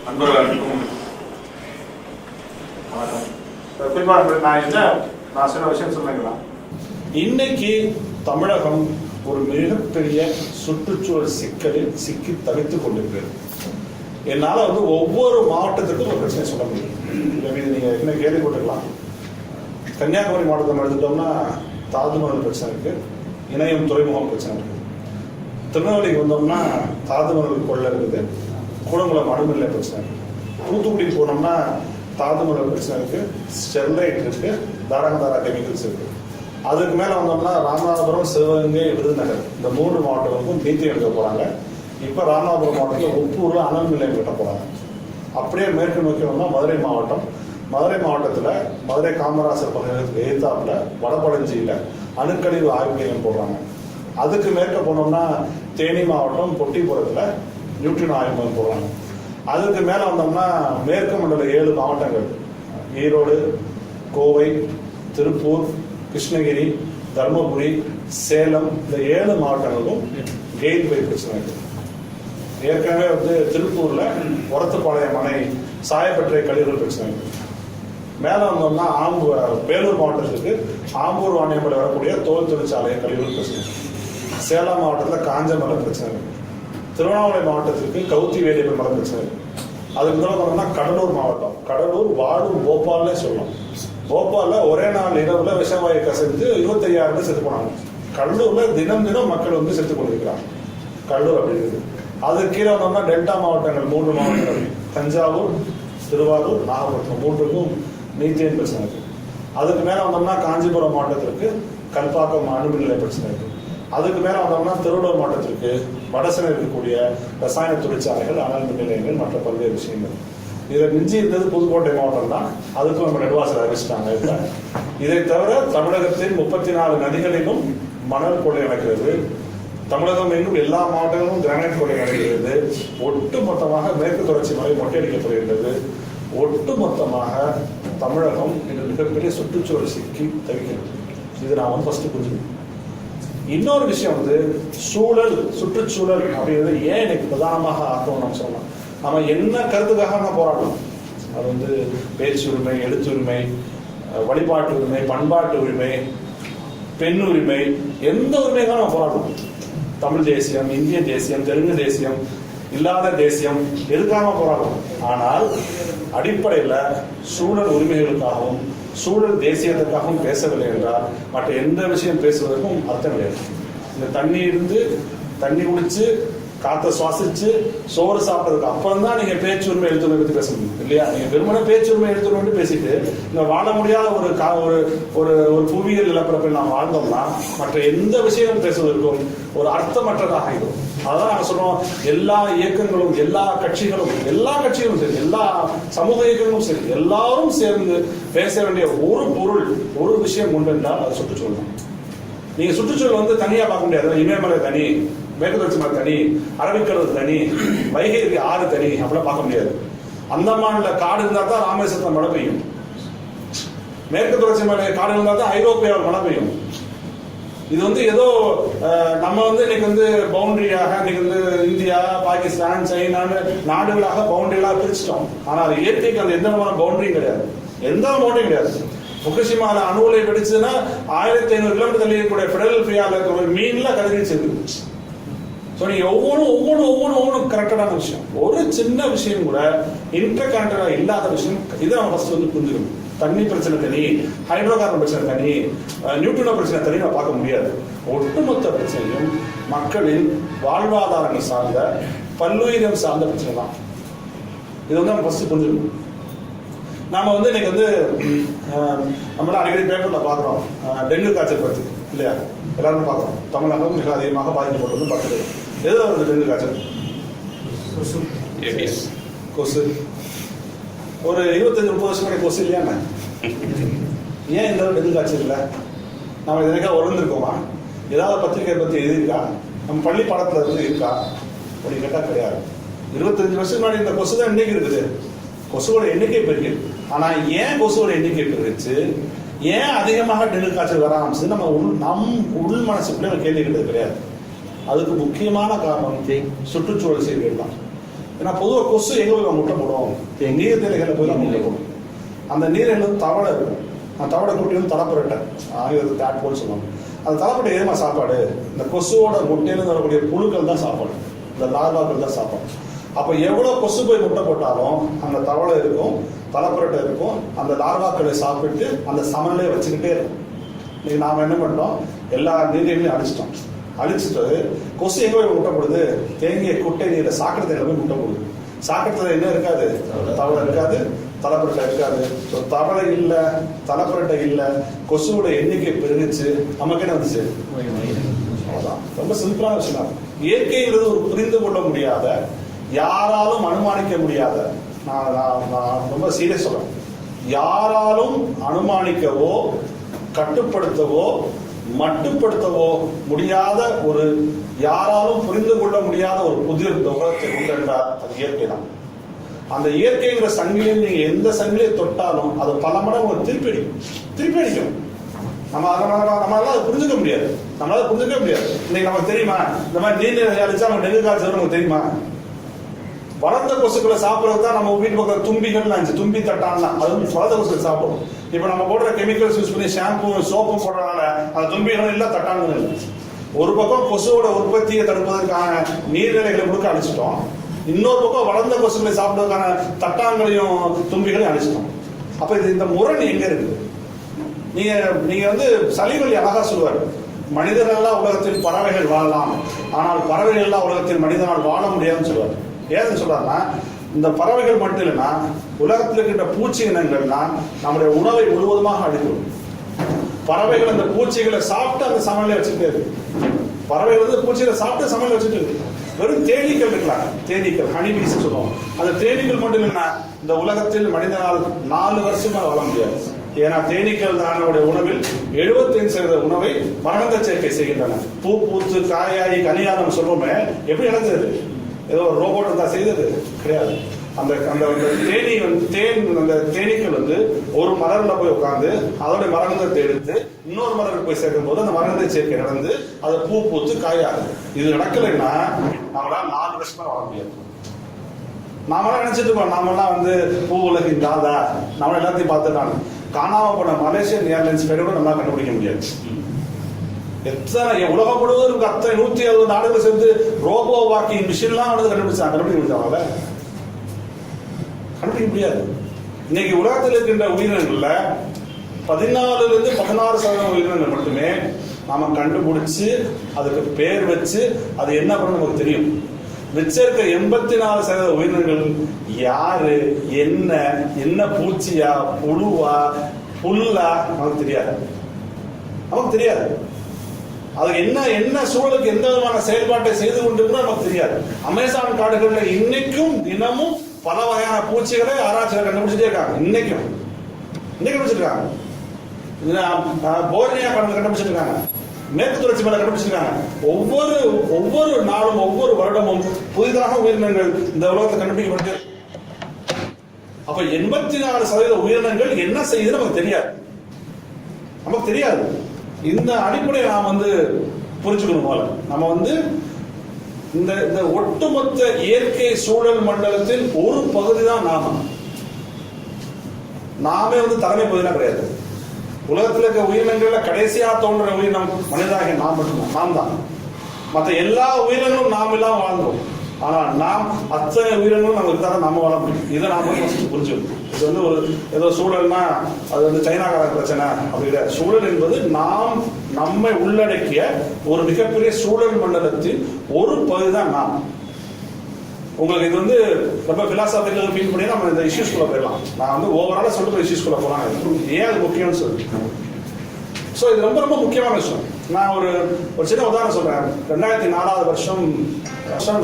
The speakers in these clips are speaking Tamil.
நண்பர்களுக்கும் வணக்கம். நான் சில விஷயம் சொன்னீங்களா, இன்னைக்கு தமிழகம் ஒரு மிகப்பெரிய சுற்றுச்சூழல் சிக்கலில் சிக்கி தவித்துக் கொண்டிருக்கிறது. என்னால் ஒவ்வொரு மாவட்டத்துக்கும் ஒரு பிரச்சனை சொல்ல முடியும். நீங்கள் என்ன கேள்விப்பட்டிருக்கலாம். கன்னியாகுமரி மாவட்டத்தை எடுத்துட்டோம்னா தாதுமணல் பிரச்சனை இருக்கு, இணையம் துறைமுகம் பிரச்சனை இருக்கு. திருநெல்வேலிக்கு வந்தோம்னா தாதுமணல் கொள்ள இருக்குது, கூடங்குளம் அணுமில்லை பிரச்சனை இருக்கு. தூத்துக்குடிக்கு போனோம்னா தாதுமணல் பிரச்சனை இருக்கு, ஸ்டெர்லைட் இருக்கு, தாராங்கதாரா கெமிக்கல்ஸ் இருக்கு. அதுக்கு மேலே வந்தோம்னா ராமநாதபுரம், சிவகங்கை, விருதுநகர் இந்த 3 மாவட்டங்களுக்கும் மீத்தேன் எடுக்க போறாங்க. இப்போ ராமநாதபுரம் மாவட்டத்தில் ஒப்பூர்ல அனல் நிலையம் கட்ட போறாங்க. அப்படியே மேற்கு நோக்கி வந்தோம்னா மதுரை மாவட்டம். மதுரை மாவட்டத்தில் மதுரை காமராசர் பல்கலைக்கழகத்துக்கு எதிர்த்தாப்புல வடபழஞ்சியில் அணுக்கழிவு ஆய்வு நிலையம் போடுறாங்க. அதுக்கு மேற்க போனோம்னா தேனி மாவட்டம் பொட்டிப்புறத்தில் நியூட்ரினோ ஆய்வு மையம் போடுறாங்க. அதுக்கு மேலே வந்தோம்னா மேற்கு மண்டல 7 மாவட்டங்கள் ஈரோடு, கோவை, திருப்பூர், கிருஷ்ணகிரி, தர்மபுரி, சேலம் இந்த 7 மாவட்டங்களுக்கும் கெயில் பை பிரச்சனை இருக்கு. ஏற்கனவே திருப்பூர்ல ஒரத்துப்பாளையம் அணை சாயப்பற்றை கழிவுகள் பிரச்சனை இருக்கு. மேலே வந்தோம்னா வேலூர் மாவட்டத்துக்கு ஆம்பூர் வாணியம்படி வரக்கூடிய தோல் தொழிற்சாலை கழிவுகள் பிரச்சனை. சேலம் மாவட்டத்தில் காஞ்சமலை பிரச்சனை இருக்கு. திருவண்ணாமலை மாவட்டத்திற்கு கவுத்தி வேலியப்பன் மலை பிரச்சனை இருக்கு. அதுக்கு முதல்ல பார்த்தோம்னா கடலூர் மாவட்டம், கடலூர் வாழும் போபால்னே சொல்லலாம். போபால்ல ஒரே நாள் இரவுல விஷவாயு கசிந்து 25,000 பேர் செத்து போனாங்க. கடலூர்ல தினம் மக்கள் செத்து கொண்டிருக்கிறாங்க. கடலூர் அப்படிங்கிறது. அது கீழே வந்தோம்னா டெல்டா மாவட்டங்கள் 3 மாவட்டங்கள் தஞ்சாவூர், திருவாரூர், நாகப்பட்டினம் 3க்கும் மீத்தேன் பிரச்சனை இருக்கு. அதுக்கு மேல வந்தோம்னா காஞ்சிபுரம் மாவட்டத்திற்கு கல்பாக்கம் அணுமின் நிலைய பிரச்சனை இருக்கு. அதுக்கு மேல வந்தோம்னா திருவள்ளூர் மாவட்டத்திற்கு வடசென்னை இருக்கக்கூடிய ரசாயன தொழிற்சாலைகள், அனல் மின் நிலையங்கள், மற்ற பல்வேறு விஷயங்கள். இதை மிஞ்சி இருந்தது புதுக்கோட்டை மாவட்டம் தான். அதுக்கும் நம்ம நெடுவாசல் அறிவிச்சிட்டாங்க. இதை தவிர தமிழகத்தின் 34 நதிகளிலும் மணல் கொள்ளை நடக்கிறது. தமிழகம் எங்கும் எல்லா மாவட்டங்களும் கிரானைட் கொள்ளை நடக்கிறது. ஒட்டு மொத்தமாக மேற்கு தொடர்ச்சி மலை மொட்டையடிக்கப்படுகின்றது. ஒட்டு மொத்தமாக தமிழகம் மிகப்பெரிய சுற்றுச்சூழல் சிக்கி தவிக்கிறது. இது நான் ஃபர்ஸ்ட் புரிஞ்சுக்கணும். இன்னொரு விஷயம் சூழல், சுற்றுச்சூழல் அப்படிங்கிறது ஏன் இன்னைக்கு பிரதானமாக ஆக்கணும் நம்ம சொல்லலாம். நம்ம என்ன கருத்துக்காக நம்ம போராடலாம். அது பேச்சு உரிமை, எழுத்துரிமை, வழிபாட்டு உரிமை, பண்பாட்டு உரிமை, பெண் உரிமை, எந்த உரிமைக்காக நம்ம போராடலாம். தமிழ் தேசியம், இந்திய தேசியம், தெலுங்கு தேசியம், இல்லாத தேசியம், எதுக்காக போராடலாம். ஆனால் அடிப்படையில் சூழல் உரிமைகளுக்காகவும் சூழல் தேசியத்துக்காகவும் பேசவில்லை என்றால் மற்ற எந்த விஷயம் பேசுவதற்கும் அர்த்தம் கிடையாது. இந்த தண்ணி குடிச்சு காற்றை சுவாசிச்சு சோறு சாப்பிட்டதுக்கு அப்புறம் தான் நீங்க பேச்சுரிமை எழுத்துரிமை பத்தி பேச முடியும் இல்லையா? நீங்க வெறுமனே பேச்சுரிமை எழுத்துரிமை பேசிட்டு இந்த வாழ முடியாத ஒரு புவியியல் நிலப்பரப்பில் நாம் வாழ்ந்தோம்னா மற்ற எந்த விஷயமும் பேசுவதற்கும் ஒரு அர்த்தமற்றதாக ஆகிடும். அதான் நாங்கள் சொல்றோம், எல்லா இயக்கங்களும், எல்லா கட்சிகளும் சரி, எல்லா சமூக இயக்கங்களும் சரி, எல்லாரும் சேர்ந்து பேச வேண்டிய ஒரு பொருள், ஒரு விஷயம் உண்டு என்றால் அது சுற்றுச்சூழல் தான். நீங்க சுற்றுச்சூழல் தனியா பார்க்க முடியாது. இமயமலை தனி, மேற்கு தொடர்ச்சி மலை தனி, அரபிக்கடல் தனி, வைகை ஆறு தனி அப்படிலாம் பார்க்க முடியாது. அந்தமான்ல காடு இருந்தா தான் ராமேஸ்வரத்தில் மழை பெய்யும். மேற்கு தொடர்ச்சி மலை காடு இருந்தா தான் ஐரோப்பியாவில் மழை பெய்யும். இது ஏதோ நம்ம இன்னைக்கு பவுண்டரியாக இன்னைக்கு இந்தியா, பாகிஸ்தான், சைனான்னு நாடுகளாக பவுண்டரிகளாக பிரிச்சிட்டோம். ஆனால் இயற்கைக்கு அந்த எந்த விதமான பவுண்டரியும் கிடையாது, எந்த பவுண்டரியும் கிடையாது. புகுஷிமால அணு உலை வெடிச்சதுன்னா 1500 கிலோமீட்டர் தள்ளி இருக்கக்கூடிய பிடல்பியால இருக்கிற மீன்ல கதிர்வீச்சு. நீங்க ஒவ்வொன்றும் கரெக்டான விஷயம். ஒரு சின்ன விஷயம் கூட இன்டர் கனெக்டடா இல்லாத விஷயம். இதை நம்ம ஃபர்ஸ்ட் புரிஞ்சுக்கணும். தண்ணி பிரச்சனை தனி, ஹைட்ரோ கார்பன் பிரச்சனை தனி, நியூட்ரினோ பிரச்சனை தனி நம்ம பார்க்க முடியாது. ஒட்டுமொத்த பிரச்சனையும் மக்களின் வாழ்வாதாரங்கள் சார்ந்த, பல்லுயிரம் சார்ந்த பிரச்சனை தான். இது நம்ம ஃபர்ஸ்ட் புரிஞ்சுக்கணும். நாம இன்னைக்கு நம்மளாம் அடிக்கடி பேப்பர்ல பாக்குறோம் டெங்கு காய்ச்சல் பத்தி இல்லையா? எல்லாருமே பாக்குறோம். தமிழகம் மிக அதிகமாக பாதிக்கப்பட்டது பக்கத்து. எது வருது டெங்கு காய்ச்சல்? கொசு. ஒரு 25-30 வருஷம் கூட கொசு இல்லையா? ஏன் இந்த டெங்கு காய்ச்சல் இல்லை? நம்ம இதற்காக உணர்ந்திருக்கோமா? ஏதாவது பத்திரிகை பத்தி எழுதியிருக்கா? நம்ம பள்ளி பாடத்துல இருக்கா அப்படின்னு கேட்டா கிடையாது. 25 வருஷம் முன்னாடி இந்த கொசு தான் இன்னைக்கு இருக்குது. கொசுவோட எண்ணிக்கை பெருகிது. ஆனா ஏன் கொசுவோட எண்ணிக்கை பெருகிச்சு, ஏன் அதிகமாக டெங்கு காய்ச்சல் வர ஆரம்பிச்சு நம்ம உள் மனசுக்குள்ளே கேள்வி கேட்டது கிடையாது. அதுக்கு முக்கியமான காரணம் சுற்றுச்சூழல் சீர்கேடு தான். ஏன்னா பொதுவாக கொசு எங்கே போய் முட்டை போடும், நீர்நிலைகளை போய் முட்டை போடும். அந்த நீரில் வந்து தவளை இருக்கும், அந்த தவளை குட்டி வந்து தலைப்புரட்டை, ஆங்கிலத்தில் டேட்போல் சொல்லுவாங்க. அந்த தலைப்புரட்டை எதுமா சாப்பாடு, இந்த கொசுவோட முட்டையிலிருந்து வரக்கூடிய புழுக்கள் தான் சாப்பாடு, இந்த லார்வாக்கள் தான் சாப்பாடு. அப்போ எவ்வளோ கொசு போய் முட்டை போட்டாலும் அந்த தவளை இருக்கும், தலைப்புரட்டை இருக்கும், அந்த லார்வாக்களை சாப்பிட்டு அந்த சமநிலையை வச்சுக்கிட்டே இருக்கும். இன்னைக்கு நாம் என்ன பண்ணிட்டோம், எல்லா நீரையும் அழிச்சிட்டு கொசு எங்கே போய் முட்டை போடுது, தேங்கிய குட்டை நீரை சாக்கடை தண்ணியில் போய் முட்டை போடுது. சாக்கடையில் என்ன இருக்காது, தவளை இருக்காது, தலைப்புரட்டை இருக்காது. ஸோ தவளை இல்லை, தலைப்புரட்டை இல்லை, கொசுவோட எண்ணிக்கை பெருகிச்சு, நமக்கு என்ன வந்துச்சு, அவ்வளோதான். ரொம்ப சிம்பிளான விஷயம். இயற்கைங்கிறது ஒரு புரிந்து கொள்ள முடியாத, யாராலும் அனுமானிக்க முடியாத, நான் ரொம்ப சீரியஸ் சொல்றேன், யாராலும் அனுமானிக்கவோ கட்டுப்படுத்தவோ மட்டுப்படுத்தவோ முடியாத ஒரு, யாராலும் புரிந்து கொள்ள முடியாத ஒரு புதிய உலகத்தை உண்டென்றால் அது இயற்கை தான். அந்த இயற்கைங்கிற சங்கிலியில் நீங்க எந்த சங்கிலியை தொட்டாலும் அது பல மடங்கு திருப்பி அடிக்கும். நம்மளால அதை புரிஞ்சுக்க முடியாது, இன்னைக்கு நமக்கு தெரியுமா இந்த மாதிரி நீர்நிலை அடிச்சா நம்ம டெங்கு காய்ச்சல் நமக்கு தெரியுமா? வளர்ந்த கொசுக்களை சாப்பிட்றது தான் நம்ம வீட்டு பக்கம் தும்பிகள், தும்பி தட்டான்லாம், அது வந்து வளர்ந்த கொசுக்கள் சாப்பிடும். இப்போ நம்ம போடுற கெமிக்கல்ஸ் யூஸ் பண்ணி ஷாம்பு சோப்பும் போடுறதுனால அந்த தும்பிகளும் இல்லை, தட்டான்களும் இல்லை. ஒரு பக்கம் கொசுவோட உற்பத்தியை தடுப்பதற்கான நீர்நிலைகளை கொடுக்க அழிச்சிட்டோம், இன்னொரு பக்கம் வளர்ந்த கொசுக்களை சாப்பிடுவதற்கான தட்டான்களையும் தும்பிகளையும் அழிச்சிட்டோம். அப்ப இது இந்த முரண் எங்க இருக்குது? நீங்க வந்து சலிவலி அழகா சொல்லுவார், மனிதர்கள்லாம் உலகத்தில் பறவைகள் வாழலாம், ஆனால் பறவைகள் எல்லாம் உலகத்தில் மனிதனால் வாழ முடியாதுன்னு சொல்லுவார். ஏன்னு சொல்றாருன்னா, இந்த பறவைகள் மட்டும் இல்லைன்னா உலகத்தில் இருக்கின்ற பூச்சி இனங்கள்லாம் நம்முடைய உணவை முழுவதுமாக அழிக்கும். பறவைகள் அந்த பூச்சிகளை சாப்பிட்டு அந்த சமநிலை வச்சுட்டே இருக்கு. பறவைகள் வந்து பூச்சிகளை சாப்பிட்டு சமநிலை வச்சுட்டு இருக்கு. வெறும் தேனீக்கள் இருக்கலாம், தேனீக்கள் ஹனிபீஸ் சொல்லுவோம். அந்த தேனீக்கள் மட்டும் இல்லைன்னா இந்த உலகத்தில் மனிதனால் 4 வருஷமா வாழ முடியாது. ஏன்னா தேனீக்கள் தானுடைய உணவில் 75% உணவை மரகந்த சேர்க்கை செய்கின்றன. பூ பூத்து காயாகி கனியானம் சொல்லுவோமே, எப்படி நடந்தது? ஏதோ ஒரு ரோபோட் தான் செய்தது கிடையாது. அந்த அந்த தேனி வந்து அந்த தேனீக்கள் வந்து ஒரு மலர்ல போய் உட்காந்து அதோட மரகந்தத்தை எடுத்து இன்னொரு மலருக்கு போய் சேர்க்கும் போது அந்த மரகந்த சேர்க்கை நடந்து அதை பூ பூத்து காயாது. இது நடக்கலைன்னா நம்மளால 4 வருஷமா வாழ முடியாது. நாமெல்லாம் நினைச்சிட்டு இருக்கோம், நாமெல்லாம் வந்து பூ உலகின் தாதா, நம்ம எல்லாத்தையும் பார்த்துட்டாங்க. காணாம போன மலேசியன் ஏர்லைன்ஸ் பேரை கூட நம்மளால கண்டுபிடிக்க முடியாது. எத்தனை உலகம் முழுவதும் அத்தனை 160 நாடுகள் சேர்ந்து ரோபோ வாக்கிங் மிஷின்லாம் கண்டுபிடிக்க முடியாது. இன்னைக்கு உலகத்தில் இருக்கின்ற உயிரினங்கள்ல 14% 16% உயிரினங்கள் மட்டுமே நாம கண்டுபிடிச்சு அதுக்கு பேர் வச்சு அது என்ன பண்ண நமக்கு தெரியும். மிச்சிருக்க 84% உயிரினங்கள் யாரு, என்ன பூச்சியா, புழுவா, புல்லா நமக்கு தெரியாது. அது என்ன சூழலுக்கு எந்த விதமான செயல்பாட்டை செய்து கொண்டிருக்கிறோம் நமக்கு தெரியாது. அமேசான் காடுகள்ல இன்னைக்கும் தினமும் பல வகையான பூச்சிகளை ஆராய்ச்சியில் கண்டுபிடிச்சிட்டே இருக்காங்க. இன்னைக்கும் கண்டுபிடிச்சிருக்காங்க. போர்னியா காடுகள் கண்டுபிடிச்சிருக்காங்க, மேற்கு தொடர்ச்சி மலை கண்டுபிடிச்சிருக்காங்க. ஒவ்வொரு நாளும் ஒவ்வொரு வருடமும் புதிதாக உயிரினங்கள் இந்த உலகத்தை கண்டுபிடிக்கப்பட்டு, அப்ப 84% உயிரினங்கள் என்ன செய்யுது நமக்கு தெரியாது. இந்த அடிப்படையை நாம் வந்து புரிஞ்சுக்கணும். போல நம்ம வந்து இந்த ஒட்டுமொத்த இயற்கை சூழல் மண்டலத்தில் ஒரு பகுதி தான் நாமே வந்து தலைமை பகுதியெல்லாம் கிடையாது. உலகத்தில் இருக்க உயிரினங்கள்ல கடைசியா தோன்ற உயிரினம் மனிதனாகிய நாம் தான். மற்ற எல்லா உயிரினங்களும் நாம் எல்லாம் வாழ்ந்தோம். ஆனால் நாம் அத்தனை உயிரினங்களும் நமக்கு தான் நம்ம வாழ முடியும். இதை நாம புரிஞ்சுக்கணும். இது வந்து ஒரு ஏதோ சூழல்னா அது வந்து சைனாக்கார பிரச்சனை அப்படிங்கிற சூழல் என்பது நம்மை உள்ளடக்கிய ஒரு மிகப்பெரிய சூழல் மண்டலத்தில் ஒரு பகுதி தான் நாம். உங்களுக்கு இது வந்து ரொம்ப பிலாசாபிக்கல் ஃபீல் பண்ணி நம்ம இந்த இஷ்யூஸ்குள்ள போயிடலாம். நான் வந்து ஓவராலா சொல்லிட்டு இஷ்யூஸ்குள்ள போகலாம். ஏன் அது முக்கியம்னு சொல்லி, ஸோ இது ரொம்ப ரொம்ப முக்கியமான விஷயம். நான் ஒரு சின்ன உதாரணம் சொல்றேன். 2004 வருஷம்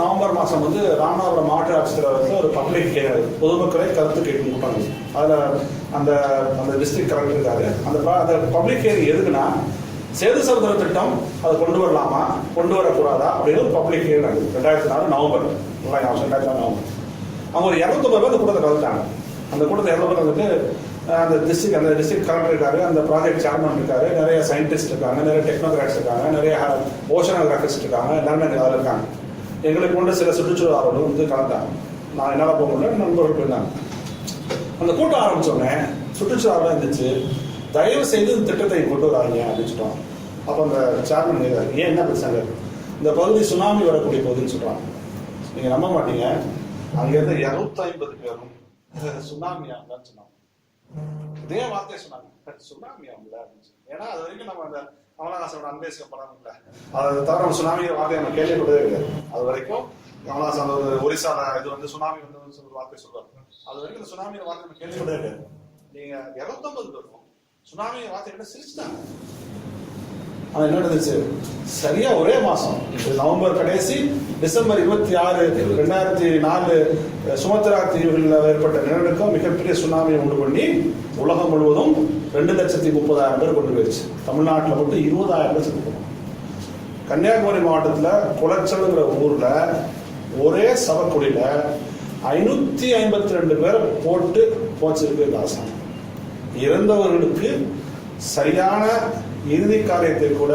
நவம்பர் மாதம் வந்து ராமநாதபுரம் மாவட்ட ஆட்சித்தலைவருக்கு ஒரு பப்ளிக் பொதுமக்களை கருத்து கேட்கும் கூட்டாங்க. அதில் அந்த டிஸ்ட்ரிக்ட் கலெக்டர் இருக்காரு. அந்த பப்ளிக் ஹியரிங் எதுக்குன்னா, சேது சமுத்திர திட்டம் அதை கொண்டு வரலாமா கொண்டு வரக்கூடாதா அப்படின்னு ஒரு பப்ளிக் ஹியரிங் 2004 நவம்பர். 2004 நவம்பர் அவங்க ஒரு 250 பேர் அந்த கூட்டத்தை கலந்துட்டாங்க. அந்த கூட்டத்தை 200 பேர் வந்துட்டு அந்த டிஸ்ட்ரிக்ட் கலெக்டர் இருக்காரு, அந்த ப்ராஜெக்ட் சேர்மன் இருக்காரு, நிறைய சயின்டிஸ்ட் இருக்காங்க, நிறைய டெக்னோகிராட்ஸ் இருக்காங்க, நிறைய ஓஷனோகிராஃபிஸ்ட் இருக்காங்க, எல்லாருமே அதில் இருக்காங்க. எங்களுக்கு கொண்டு சில சுற்றுச்சூழல் ஆர்வலர்கள் வந்து கலந்தாங்க. நான் என்னால் போக முடியல, நண்பர்கள் போயிருந்தாங்க. அந்த கூட்டம் ஆரம்பித்தோடனே சுற்றுச்சூழலாக இருந்துச்சு, தயவு செய்து இந்த திட்டத்தை கொண்டு வராங்க அப்படின்னு சொல்லுவாங்க. அப்போ அந்த சேர்மன் ஏன் என்ன பிரச்சனை, இந்த பகுதி சுனாமி வரக்கூடிய பகுதின்னு சொல்கிறாங்க. நீங்கள் நம்ப மாட்டீங்க, அங்கேருந்து 250 பேரும் சுனாமி ஆகலான்னு சொன்னாங்க. இதே வார்த்தையை சொன்னாங்க, சுனாமி ஆகல அப்படின்னு சொல்லி. ஏன்னா அது வரைக்கும் நம்ம அந்த கமலஹாசனோட அன்பேசிய படம் இல்லை, அதை தவிர சுனாமி வார்த்தையை நம்ம கேள்விப்படவே கிடையாது. அது வரைக்கும் கமலஹாசன் ஒரு ஒரிசால இது வந்து சுனாமி வந்து ஒரு வார்த்தை சொல்றாரு. அது வரைக்கும் இந்த சுனாமி வார்த்தை நம்ம கேள்விப்படவே கிடையாது. நீங்க 250 பேரும் சுனாமி வார்த்தை கிட்ட சிரிச்சுட்டாங்க. ஆனா என்ன நடந்துச்சு, சரியா ஒரே மாசம் நவம்பர் கடைசி டிசம்பர் 26, 2004 சுமத்ரா தீவுகளில் ஏற்பட்ட நிலநடுக்கம் மிகப்பெரிய சுனாமியை உண்டு பண்ணி உலகம் முழுவதும் 2,30,000 பேர் கொண்டு போயிடுச்சு. தமிழ்நாட்டில் மட்டும் 20,000 பேர் செத்து போனோம். கன்னியாகுமரி மாவட்டத்தில் குளச்சல்ங்கிற ஊர்ல ஒரே சவக்குடியில 552 பேரை போட்டு போச்சிருக்கு அரசாங்கம். இறந்தவர்களுக்கு சரியான இறுதி காரியத்தை கூட,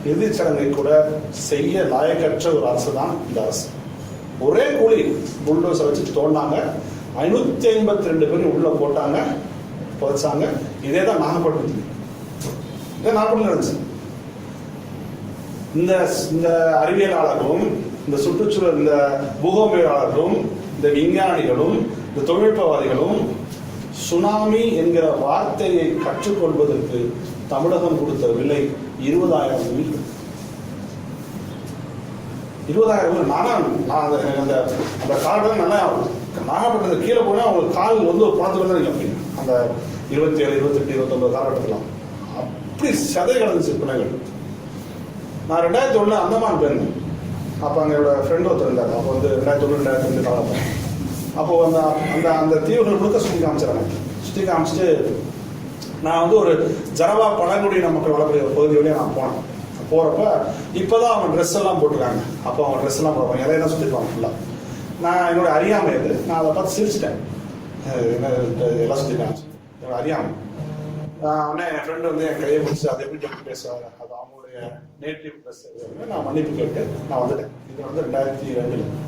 இறுதி சடங்கை கூட செய்ய லாயக்கற்ற ஒரு அரசு தான் இந்த அரசு. ஒரே கூலி புல்டோசர் வச்சு தோண்டாங்க, 552 பேர் உள்ள போட்டாங்க, புதைச்சாங்க. இதே தான் நாகப்பட்டினம், இதே நாகப்பட்டினம் இருந்துச்சு. இந்த அறிவியலாளர்களும், இந்த சுற்றுச்சூழல், இந்த பூகோளவியலாளர்களும், இந்த விஞ்ஞானிகளும், இந்த தொழில்நுட்பவாதிகளும் சுனாமி என்கிற வார்த்தையை கற்றுக்கொள்வதற்கு தமிழகம் கொடுத்த விலை 20,000 உயிர்கள். 20,000 உயிர். நான் அந்த காலம் நல்லா நாகப்பட்டினத்தில் கீழே போனால் அவங்களுக்கு கால் வந்து ஒரு பணத்துக்கு தான் அப்படி அந்த 27, 28, 29 காலகட்டத்தில் அப்படி சதை கலந்துச்சு பிள்ளைகள். நான் 2001 அந்தமான் போயிருந்தேன். அப்போ அங்கே ஃப்ரெண்ட் ஒருத்தர் இருந்தார். அப்போ வந்து 2001, 2002 காலத்தில் அப்போ அந்த அந்த அந்த தீவுகள் முழுக்க சுற்றி காமிச்சிடறாங்க. சுற்றி காமிச்சிட்டு நான் வந்து ஒரு ஜரவா பழங்குடியின மக்கள் வளர்க்குற ஒரு பகுதி வழியாக நான் போனேன். போகிறப்ப இப்போதான் அவங்க ட்ரெஸ் எல்லாம் போட்டுருக்காங்க. அப்போ அவங்க ட்ரெஸ் எல்லாம் போடுவாங்க, இலையெல்லாம் சுற்றிருப்பாங்க ஃபுல்லாக. நான் என்னோட அறியாமை அது, நான் அதை பார்த்து சிரிச்சிட்டேன். எல்லாம் சுற்றிருக்காங்க என்னோட அறியாமை. உடனே என் ஃப்ரெண்டு வந்து என் கையை பிடிச்சி அதை எப்படி பேசுவாங்க, அது அவங்களுடைய நேட்டிவ் ட்ரெஸ். நான் மன்னிப்பு கேட்டு நான் வந்துட்டேன். இது வந்து 2002.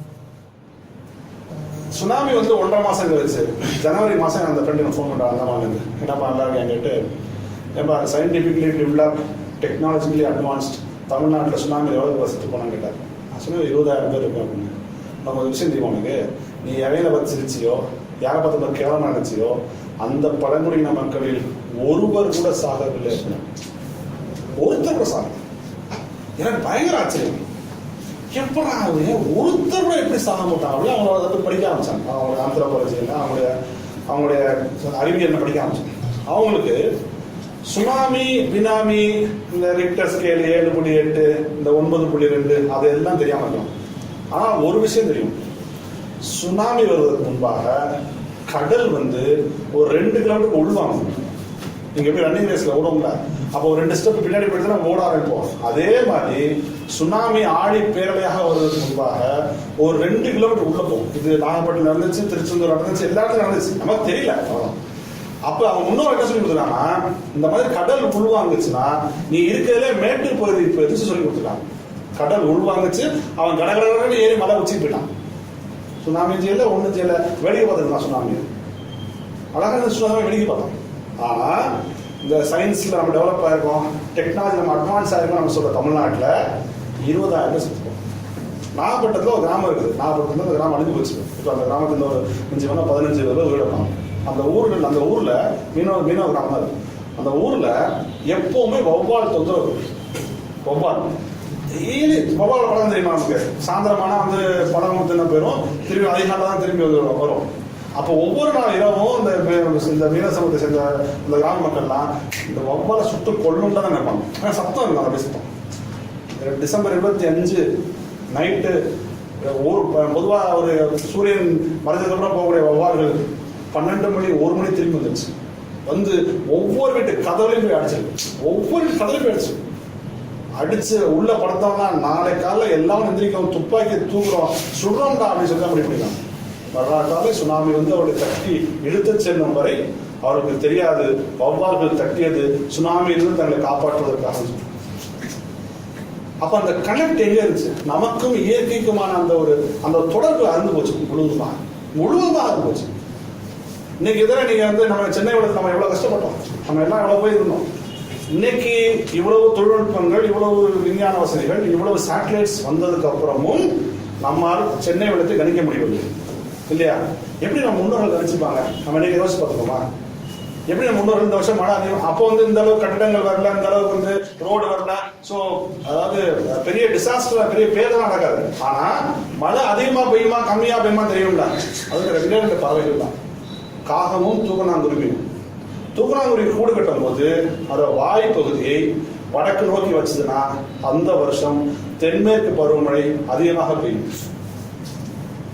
சுனாமி வந்து 1.5 மாசம் கழிச்சு ஜனவரி மாசம் அந்த ஃப்ரெண்டு ஃபோன் பண்ணுறாங்க அந்தமான்லேருந்து. என்னப்பா எல்லாரும் என்கிட்ட, ஏப்பா சயின்டிஃபிக்லி டெவலப், டெக்னாலஜிக்கலி அட்வான்ஸ்ட் தமிழ்நாட்டில் சுனாமி எவ்வளோ வசதி போனான்னு கேட்டார். நான் சொன்னேன் 20,000 பேர் இருக்கு அப்படின்னு. நம்ம ஒரு விஷயம் தெரியும் உனக்கு, நீ இவையில பார்த்து சிரிச்சியோ, யாரை பார்த்து கேவலமாக நினைச்சியோ, அந்த பழங்குடியின மக்களில் ஒருவர் கூட சாகவில்லை. ஒருத்தர் கூட சாக. எனக்கு பயங்கர ஆச்சரியம். எப்படா ஒருத்தர் கூட எப்படி சாக மாட்டாங்க. அவங்கள அதை படிக்க ஆரம்பிச்சாங்க. அவங்களுடைய ஆந்த்ரோபாலஜியில் அவங்களுடைய அறிவியல் படிக்க ஆரம்பிச்சாங்க. அவங்களுக்கு சுனாமி, பினாமி, இந்த ரிக்டர் ஸ்கேல் 7.8, இந்த 9.2 அதெல்லாம் தெரியாம இருக்கும். ஆனா ஒரு விஷயம் தெரியும், சுனாமி வருவதற்கு முன்பாக கடல் வந்து ஒரு 2 கிலோமீட்டருக்கு உள்வாங்க. நீங்க போய் ரன்னிங் ரேஸ்ல ஓடும்ல, அப்போ ஒரு 2 ஸ்டெப் பின்னாடி போயிட்டு நம்ம ஓட ஆரம்பிப்போம். அதே மாதிரி சுனாமி ஆடி பேரலையாக வருவதற்கு முன்பாக ஒரு 2 கிலோமீட்டர் உள்ள போகும். இது நாகப்பட்டினம் நடந்துச்சு, திருச்செந்தூர் நடந்துச்சு, எல்லா இடத்துலையும் நடந்துச்சு, நமக்கு தெரியல. அப்ப அவங்க முன்னோர் என்ன சொல்லி கொடுத்துருக்காங்கன்னா, இந்த மாதிரி கடல் உள்வாங்குச்சுன்னா நீ இருக்கிறதுல மேட்டூர் பகுதி எதிர்த்து சொல்லி கொடுத்துருக்காங்க. கடல் உள்வாங்குச்சு, அவன் கடற்கரை ஏறி மலை உச்சிக்கு போயிட்டான். சுனாமி செய்யல, ஒன்றும் செய்யல, வேடிக்கை பார்த்துருக்கான். சுனாமி அழகான சுனாமி வேடிக்கை பார்த்தோம். ஆனா இந்த சயின்ஸ்ல நம்ம டெவலப் ஆயிருக்கோம், டெக்னாலஜி நம்ம அட்வான்ஸ் ஆயிருக்கோம். நம்ம சொல்ற தமிழ்நாட்டில் 20,000 பேர் செத்துப்போம். நாகப்பட்டினத்தில் ஒரு கிராமம் இருக்குது. நாகப்பட்டினத்தில் அந்த கிராமம் அழிஞ்சு போச்சு. இப்போ அந்த கிராமத்தில் ஒரு 15 பேர் வீடு. அந்த ஊர்ல மீனவ கிராமம் தான் இருக்கு. அந்த ஊர்ல எப்பவுமே வௌவால் தொந்தரவு. வௌவால் டெய்லி வௌவால் படம் தெரியுமா நமக்கு? சாயந்தரமானா வந்து படம் தின்ன போயிடும், திரும்பி அதிகாலை தான் திரும்பி வரும். அப்போ ஒவ்வொரு நாள் இரவும் இந்த மீன சமூகத்தை சேர்ந்த இந்த கிராம மக்கள்லாம் இந்த வௌவாலை சுட்டு கொள்ளும் தான் நினைப்பாங்க. ஆனால் சத்தம் இருக்கும், அப்படி சத்தம். டிசம்பர் 25 நைட்டு பொதுவாக ஒரு சூரியன் மறைஞ்சதுக்கப்புறம் போகக்கூடிய வௌவால்கள் 12 மணி 1 மணி திரும்பி வந்துருச்சு. வந்து ஒவ்வொரு வீட்டு கதவுலையும் போய் அடிச்சிருக்கு. ஒவ்வொரு வீட்டு கதவுலையும் போய் அடிச்சு உள்ள படுத்தோம்னா நாளை காலையில் எல்லாம் எந்திரிக்கும், துப்பாக்கி தூக்குறோம், சுடுறோம்டா அப்படின்னு சொல்லி அப்படி பண்ணிக்கலாம். வரலாற்றாலே சுனாமி வந்து அவருடைய தட்டி இழுத்து செல்லும் வரை அவருக்கு தெரியாது வௌவால்கள் தட்டியது சுனாமியிலிருந்து தங்களை காப்பாற்றுவதற்காக. அப்ப அந்த கனெக்ட் எங்க இருந்துச்சு? நமக்கும் இயற்கைக்குமான அந்த தொடர்பு அறந்து போச்சு முழுவதுமா. முழுவதுமாக போச்சு. இன்னைக்கு இதில் நீங்க வந்து நம்ம சென்னை விட நம்ம எவ்வளவு கஷ்டப்பட்டோம், நம்ம எல்லாம் எவ்வளவு போய் இருந்தோம். இன்னைக்கு இவ்வளவு தொழில்நுட்பங்கள், இவ்வளவு விஞ்ஞான வசதிகள், இவ்வளவு சேட்டலைட்ஸ் வந்ததுக்கு அப்புறமும் நம்மால் சென்னை வெள்ளத்தை கணிக்க முடியவில்லை இல்லையா? எப்படி நம்ம முன்னோர்கள் கணிச்சுப்பாங்க? நம்ம இன்னைக்கு யோசிச்சு பார்த்துக்கோமா? எப்படி நம்ம முன்னோர்கள் இந்த வருஷம் மழை அதிகம், அப்போ வந்து இந்த அளவுக்கு கட்டிடங்கள் வரல, இந்த அளவுக்கு வந்து ரோடு வரல. ஸோ அதாவது பெரிய டிசாஸ்டர், பெரிய பேதம் நடக்காது. ஆனா மழை அதிகமா பெய்யுமா கம்மியா பெய்யுமா தெரியும்ல, அதுக்கு ரெண்டு பறவைகள் தான், காகமும் தூக்கணாங்குருவியும். தூக்கணாங்குருவி கூடு கட்டும் போது அதோட வாய் பகுதியை வடக்கு நோக்கி வச்சதுன்னா அந்த வருஷம் தென்மேற்கு பருவமழை அதிகமாக பெய்யும்.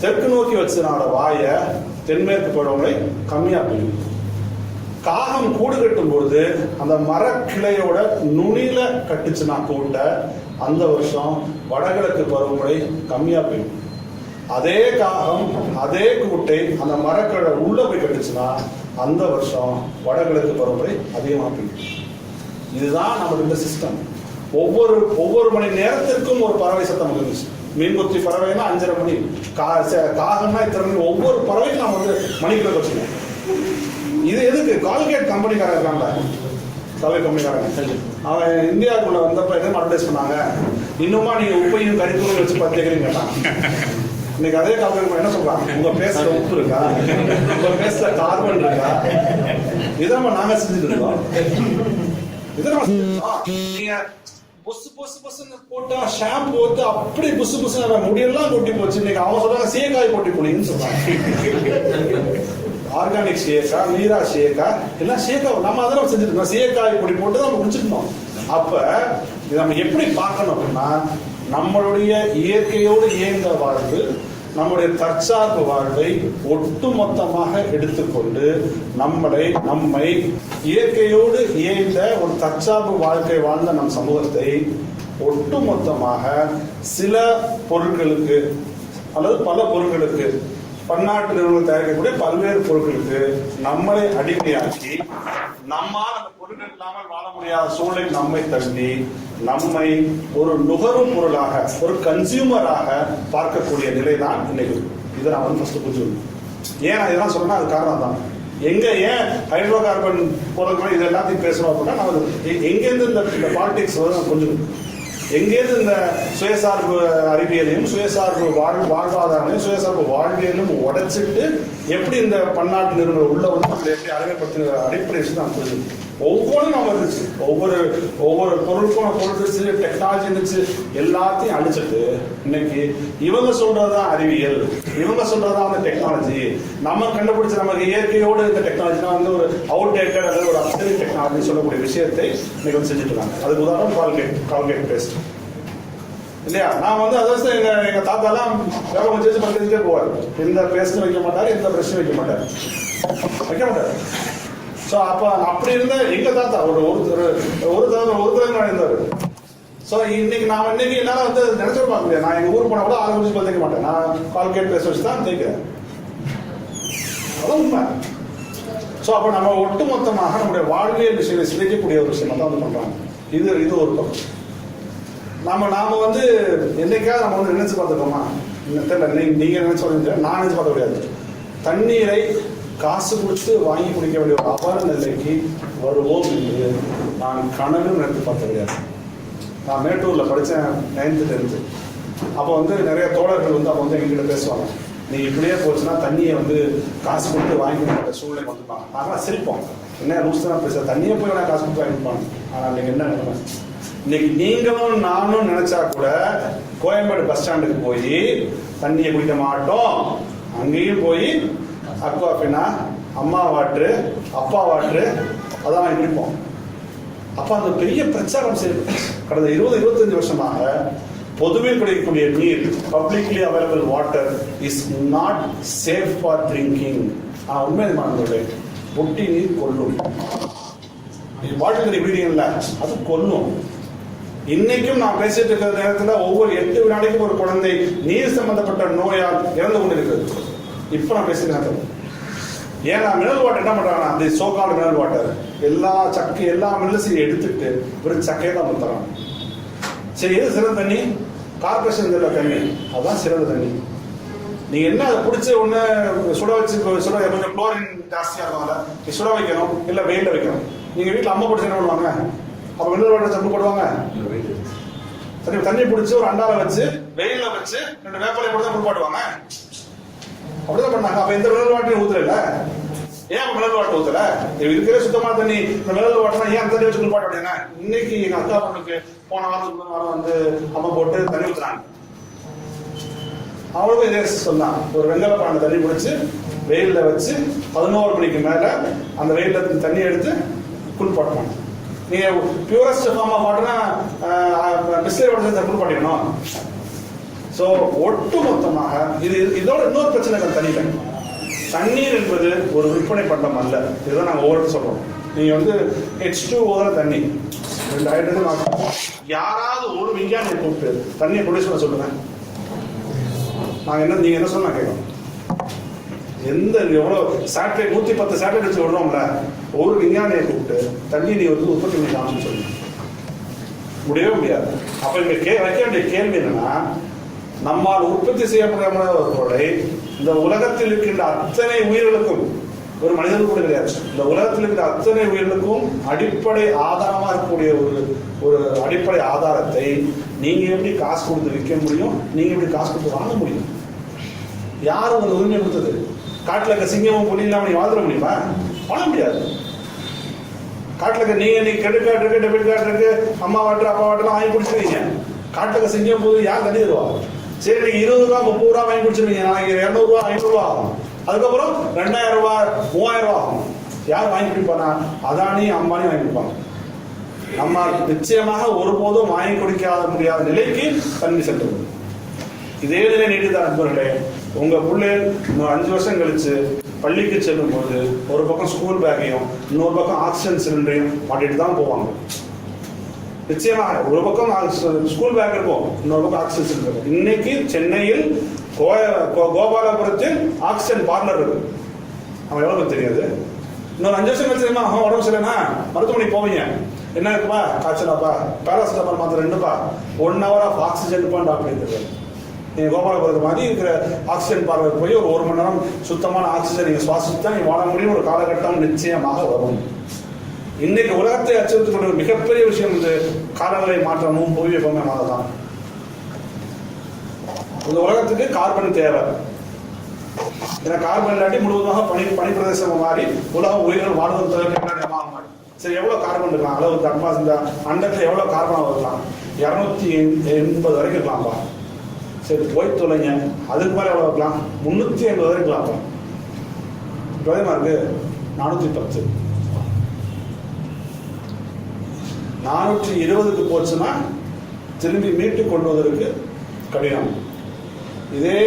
தெற்கு நோக்கி வச்சதுனால வாய தென்மேற்கு பருவமழை கம்மியா பெய்யும். காகம் கூடு கட்டும் பொழுது அந்த மரக்கிளையோட நுனியில கட்டுச்சுன்னா கூட்ட அந்த வருஷம் வடகிழக்கு பருவமழை கம்மியா பெய்யும். அதே காகம் அதே கூட்டை அந்த மரக்கிளை உள்ள போய் கட்டுச்சுன்னா அந்த வருஷம் வடகிழக்கு பருவமழை அதிகமாக பெய்யும். இதுதான் நம்மளுடைய சிஸ்டம். ஒவ்வொரு மணி நேரத்திற்கும் ஒரு பறவை சத்தம் இருந்துச்சு. மீன்கொத்தி பறவைனா 5:30 மணி, காகம்னா இத்தனை மணி. ஒவ்வொரு பறவைக்கும் நம்ம வந்து மணிக்கிழக்கு வச்சுக்கோம். இது எதுக்கு? கால்கேட் கம்பெனிக்காரன் இருக்காங்களா, கல்வி கம்பெனிக்காரங்க, அவன் இந்தியாவுக்குள்ள வந்தப்ப எதுவும் அட்வைஸ் பண்ணாங்க, இன்னுமா நீங்க உப்பையும் கறித்தூளையும் வச்சு பார்த்துக்கிறீங்க. இன்னைக்கு அதே கால்கேட் என்ன சொல்றாங்க, உங்க பேஸ்ல உப்பு இருக்கா, உங்க பேஸ்ல கார்பன் இருக்கா, இதை நம்ம நாங்க செஞ்சுட்டு இருக்கோம். இதை நம்ம நீங்க பொசு பொசு பொசுன்னு போட்டா ஷாம்பு போட்டு அப்படி புசு புசு முடியெல்லாம் கொட்டி போச்சு. இன்னைக்கு அவங்க சொல்றாங்க சீயக்காய் போட்டி போலின்னு சொல்றாங்க. ஆர்கானிக் சீயக்கா, நீரா சீயக்கா, எல்லாம் சீயக்கா நம்ம அதெல்லாம் செஞ்சுட்டு இருக்கோம். சீயக்காய் பொடி போட்டு தான் நம்ம குடிச்சிருந்தோம். அப்ப இதை நம்ம எப்படி பார்க்கணும் அப்படின்னா, நம்மளுடைய இயற்கையோடு இயங்க வாழ்வு, நம்முடைய தற்சார்பு வாழ்வை ஒட்டுமொத்தமாக எடுத்துக்கொண்டு நம்மை இயற்கையோடு இயந்த ஒரு தற்சார்பு வாழ்க்கை வாழ்ந்த நம் சமூகத்தை ஒட்டுமொத்தமாக சில பொருட்களுக்கு அல்லது பல பொருட்களுக்கு, பன்னாட்டு நிறுவனங்கள் தயாரிக்கக்கூடிய பல்வேறு பொருட்களுக்கு நம்மளை அடிமையாக்கி நம்மால் அந்த பொருட்கள் இல்லாமல் வாழ முடியாத சூழலை நம்மை தள்ளி நம்மை ஒரு நுகரும் பொருளாக, ஒரு கன்சியூமராக பார்க்கக்கூடிய நிலை தான் இன்னைக்கு. இதை நான் வந்து ஃபர்ஸ்ட் புரிஞ்சுக்கணும். ஏன் நான் இதெல்லாம் சொல்றேன்னா அது காரணம் தான். ஏன் ஹைட்ரோ கார்பன் போறதுக்கு இது எல்லாத்தையும் பேசணும் அப்படின்னா, நம்ம எங்கேருந்து இந்த பாலிடிக்ஸ் கொஞ்சம் எங்கேருந்து இந்த சுயசார்பு அறிவியலையும் சுயசார்பு வாழ்வாதாரங்களையும் சுயசார்பு வாழ்வியலும் உடைச்சிட்டு எப்படி இந்த பன்னாட்டு நிறுவனம் உள்ள வந்து எப்படி அறிமுகப்படுத்தின அடிப்படை நான் புரிஞ்சுக்கணும். ஒவ்வொன்றும் நம்ம இருந்துச்சு, ஒவ்வொரு பொருட்களும் இருந்துச்சு, டெக்னாலஜி இருந்துச்சு, எல்லாத்தையும் அழிச்சிட்டு இன்னைக்கு இவங்க சொல்றதுதான் அறிவியல், இவங்க சொல்றதுதான் அந்த டெக்னாலஜி, நம்ம கண்டுபிடிச்ச நமக்கு இயற்கையோடு இந்த டெக்னாலஜினா வந்து ஒரு அவுடேட்டட் அல்லது ஒரு அப்டேட் டெக்னாலஜி சொல்லக்கூடிய விஷயத்தை இன்னைக்கு வந்து செஞ்சுட்டு இருக்காங்க. அதுக்கு உதாரணம் கால்கேட் பேஸ்ட் இல்லையா? நான் வந்து அதாவது எங்க தாத்தாலாம் வேலை வச்சு பக்கத்துக்கே போவார். எந்த பேஸ்டும் வைக்க மாட்டார், எந்த பிரஷும் வைக்க மாட்டார். ஸோ அப்போ அப்படி இருந்த எங்க தாத்தா ஒரு தலைமுறை இருந்தார். ஸோ இன்னைக்கு என்னால வந்து நினைச்சு பார்க்க முடியாது. நான் எங்க ஊருக்கு போனா கூட 6 மணிக்கு தேய்க்க மாட்டேன். நான் கால்கேட் பேஸ்ட் வச்சு தான் தேய்க்கிறேன். அதான் உண்மை. ஸோ அப்போ நம்ம ஒட்டுமொத்தமாக நம்முடைய வாழ்வியல் விஷயங்களை சிதைக்கக்கூடிய ஒரு விஷயமா தான் வந்து பண்றாங்க. இது ஒரு பக்கம். நாம வந்து என்னைக்காவது நம்ம வந்து நினைச்சு பார்த்துக்கோமா? தெரியல, நீங்க நினைச்சு பார்க்க, நான் நினைச்சு பார்க்க முடியாது. தண்ணீரை காசு கொடுத்து வாங்கி குடிக்க வேண்டிய ஒரு அபார நிலைக்கு வருவோம் என்று நான் கனவு நினைத்து பார்க்க முடியாது. நான் மேட்டூர்ல படித்தேன் 9th 10th. அப்போ வந்து நிறைய தோழர்கள் வந்து அப்போ வந்து எங்ககிட்ட பேசுவாங்க, நீ இப்படியே போச்சுன்னா தண்ணியை வந்து காசு கொடுத்து வாங்கிக்கிற சூழ்நிலை வந்துருப்பாங்க. நாங்களாம் சிரிப்போம், என்ன லூஸ் தான் பேச, தண்ணியை போய் வேணா காசு கொடுத்து வாங்கிப்பாங்க. ஆனால் இன்னைக்கு என்ன நிலைமை? இன்னைக்கு நீங்களும் நானும் நினைச்சா கூட கோயம்பேடு பஸ் ஸ்டாண்டுக்கு போய் தண்ணியை குடிக்க மாட்டோம். அங்கேயும் போய் அக்வாஃபினா, அம்மா வாட்ரு, அப்பா வாட்ரு அதான் வாங்கி குடிப்போம். அப்ப அந்த பெரிய பிரச்சாரம் செய்து கடந்த 20-25 வருஷமாக பொதுவில் கிடைக்கக்கூடிய நீர், publicly available water is not safe for drinking. உண்மை மாணவர்களே, பொட்டி நீர் கொல்லும். வாட்டர் குடிக்கிறீங்கல்ல, அது கொல்லும். இன்னைக்கும் நான் பேசிட்டு இருக்கிற நேரத்தில் ஒவ்வொரு 8 வினாடிக்கும் ஒரு குழந்தை நீர் சம்பந்தப்பட்ட நோயால் இறந்து கொண்டிருக்கிறது. இப்ப நான் பேசுகிறேன். ஏன்னா மினரல் வாட்டர் என்ன பண்றாங்க, அந்த சோகால் மினரல் வாட்டர் எல்லா மினரல்ஸையும் எடுத்துட்டு ஒரு சக்கையை தான் ஊத்துறாங்க. சரி, எது சிறந்த தண்ணி? கார்பரேஷன் தண்ணி, அதுதான் சிறந்த தண்ணி. நீங்க என்ன அதை பிடிச்ச ஒண்ணு சுட வச்சு கொஞ்சம் குளோரின் ஜாஸ்தியா இருக்கும், சுட வைக்கணும் இல்ல வெயில வைக்கணும். நீங்க வீட்டுல அம்மா பிடிச்ச என்ன பண்ணுவாங்க, அப்ப மினரல் வாட்டர் சப்பு போடுவாங்க, தண்ணி பிடிச்சி ஒரு அண்டால வச்சு வெயில வச்சு 2 வேப்பலை போட்டு தான் குளிப்பாட்டுவாங்க. அப்படிதான் பண்ணாங்க. அப்ப எந்த மினரல் வாட்டரையும் ஊத்துறல, ஏன் மினரல் வாட்டர் ஊத்தல? இருக்கிற சுத்தமான தண்ணி இந்த மினரல் வாட்டர் ஏன் தண்ணி வச்சு குளிப்பாட்ட அப்படின்னா, இன்னைக்கு எங்க அக்கா பொண்ணுக்கு போன வாரம் வந்து அம்மா போட்டு தண்ணி ஊத்துறாங்க. அவளுக்கும் இதே சொன்னான், ஒரு வெங்கல பானை தண்ணி பிடிச்சி வெயில்ல வச்சு 11 மணிக்கு மேல அந்த வெயில்ல தண்ணி எடுத்து குளிப்பாட்டணும். நீங்க பியூரஸ்ட் ஃபார்ம் ஆஃப் வாட்டர்னா பிஸ்லரி வாட்டர் குளிப்பாட்டிக்கணும். ஸோ ஒட்டு மொத்தமாக இதோட இன்னொரு பிரச்சனை தண்ணீர். தண்ணீர் என்பது ஒரு விற்பனை பண்டம் அல்ல. இதுதான் நாங்கள் ஒவ்வொரு சொல்றோம். நீங்க வந்து H2O தண்ணி 2 ஹைட்ரஜன். யாராவது ஒரு விஞ்ஞானியை கூப்பிட்டு தண்ணியை ப்ரொடியூஸ் பண்ண சொல்லுங்க. நீங்க என்ன சொன்னா கேட்கணும். எந்த எவ்வளவு சேட்டலைட் 110 சேட்டலைட் வச்சு விடுறோம்ல, ஒரு விஞ்ஞானியை கூப்பிட்டு தண்ணி நீ வந்து உற்பத்தி பண்ணி காமிச்சு சொல்லுங்க. முடியவே முடியாது. அப்ப இங்க வைக்க வேண்டிய கேள்வி என்னன்னா, நம்மால் உற்பத்தி செய்யப்படுற ஒரு பொருளை இந்த உலகத்தில் இருக்கின்ற அத்தனை உயிர்களுக்கும், ஒரு மனிதனுக்கு கூட கிடையாது, இந்த உலகத்தில் இருக்கிற அத்தனை உயிர்களுக்கும் அடிப்படை ஆதாரமா இருக்கக்கூடிய ஒரு அடிப்படை ஆதாரத்தை நீங்க எப்படி காசு கொடுத்து விற்க முடியும்? நீங்க எப்படி காசு கொடுத்து வாங்க முடியும்? யாரும் அந்த உரிமை கொடுத்தது? காட்டுல இருக்க சிங்கமும் புலி இல்லாம நீங்க வாழ்ந்துட முடியுமா? வாழ முடியாது. காட்டுல இருக்க நீங்க கிரெடிட் கார்டு இருக்கு, டெபிட் கார்டு இருக்கு, அம்மா வாட்டர் அப்பா வாட்டர்லாம் வாங்கி குடிச்சிருவீங்க. காட்டுல இருக்க சிங்கம் புலி யார் தண்ணி தருவா? சரி, நீங்க 20 ரூபா 30 ரூபா வாங்கி குடிச்சிருவீங்க. நாளைக்கு 200 ரூபா 500 ரூபா ஆகும். அதுக்கப்புறம் 2000 ரூபா 3000 ரூபா ஆகும். யார் வாங்கி குடிப்பானா? அதானி அம்பானி வாங்கி கொடுப்பாங்க. நம்ம நிச்சயமாக ஒருபோதும் வாங்கி குடிக்காத முடியாத நிலைக்கு தண்ணி சென்றது. இதே நிலை நீடித்த நண்பர்களே, உங்க பிள்ளைகள் இன்னும் 5 வருஷம் கழிச்சு பள்ளிக்கு செல்லும் போது ஒரு பக்கம் ஸ்கூல் பேக்கையும் இன்னொரு பக்கம் ஆக்சிஜன் சிலிண்டரையும் மாட்டிட்டு தான் போவாங்க. நிச்சயமாக ஒரு பக்கம் ஸ்கூல் பேக் இருக்கும், இன்னொரு பக்கம் ஆக்சிஜன் சிலிண்டர் இருக்கும். இன்னைக்கு சென்னையில் கோபாலபுரத்தில் ஆக்சிஜன் பார்லர் இருக்கு. அவன் எவ்வளவு தெரியாது. இன்னொரு 5 வருஷம் கழிச்சு உடம்பு சரியில்லைன்னா மருத்துவமனை போவீங்க. என்ன இருக்குப்பா? காய்ச்சலாப்பா, பேராசிட்டமால் மாத்திரை 2பா, 1 hour ஆஃப் ஆக்சிஜன் டாக்டர் தெரியாது. நீங்க கோபாலபுரத்து மாதிரி இருக்கிற ஆக்சிஜன் பார்லருக்கு போய் ஒரு 1 மணி நேரம் சுத்தமான ஆக்சிஜன் நீங்க சுவாசித்து தான் நீங்க வாழ முடியும். ஒரு காலகட்டம் நிச்சயமாக வரும். இன்னைக்கு உலகத்தை அச்சுறுத்திக் கொண்ட ஒரு மிகப்பெரிய விஷயம் இந்த காலநிலை மாற்றமும் புவி வெப்பமயமானது தான். இந்த உலகத்துக்கு கார்பன் தேவை. ஏன்னா கார்பன் இல்லாட்டி முழுவதுமாக பனிப்பிரதேசம் மாறி உலகம் உயிர்கள் வாழ்வது தவிர்க்க. சரி, எவ்வளவு கார்பன் இருக்கலாம்? அளவுக்கு அட்மாஸ் இந்த அண்டத்துல எவ்வளவு கார்பன் இருக்கலாம்? 280 வரைக்கும் இருக்கலாம்ப்பா. சரி, போய் தொலைங்க. அதுக்கு மேல எவ்வளவு இருக்கலாம்? 380 வரைக்கும் இருக்கலாம்ப்பா. பிரதமா இருக்கு 410. 420க்கு போச்சுன்னா திரும்பி மீட்டு கொண்டு வருவதற்கு கடினம். இதே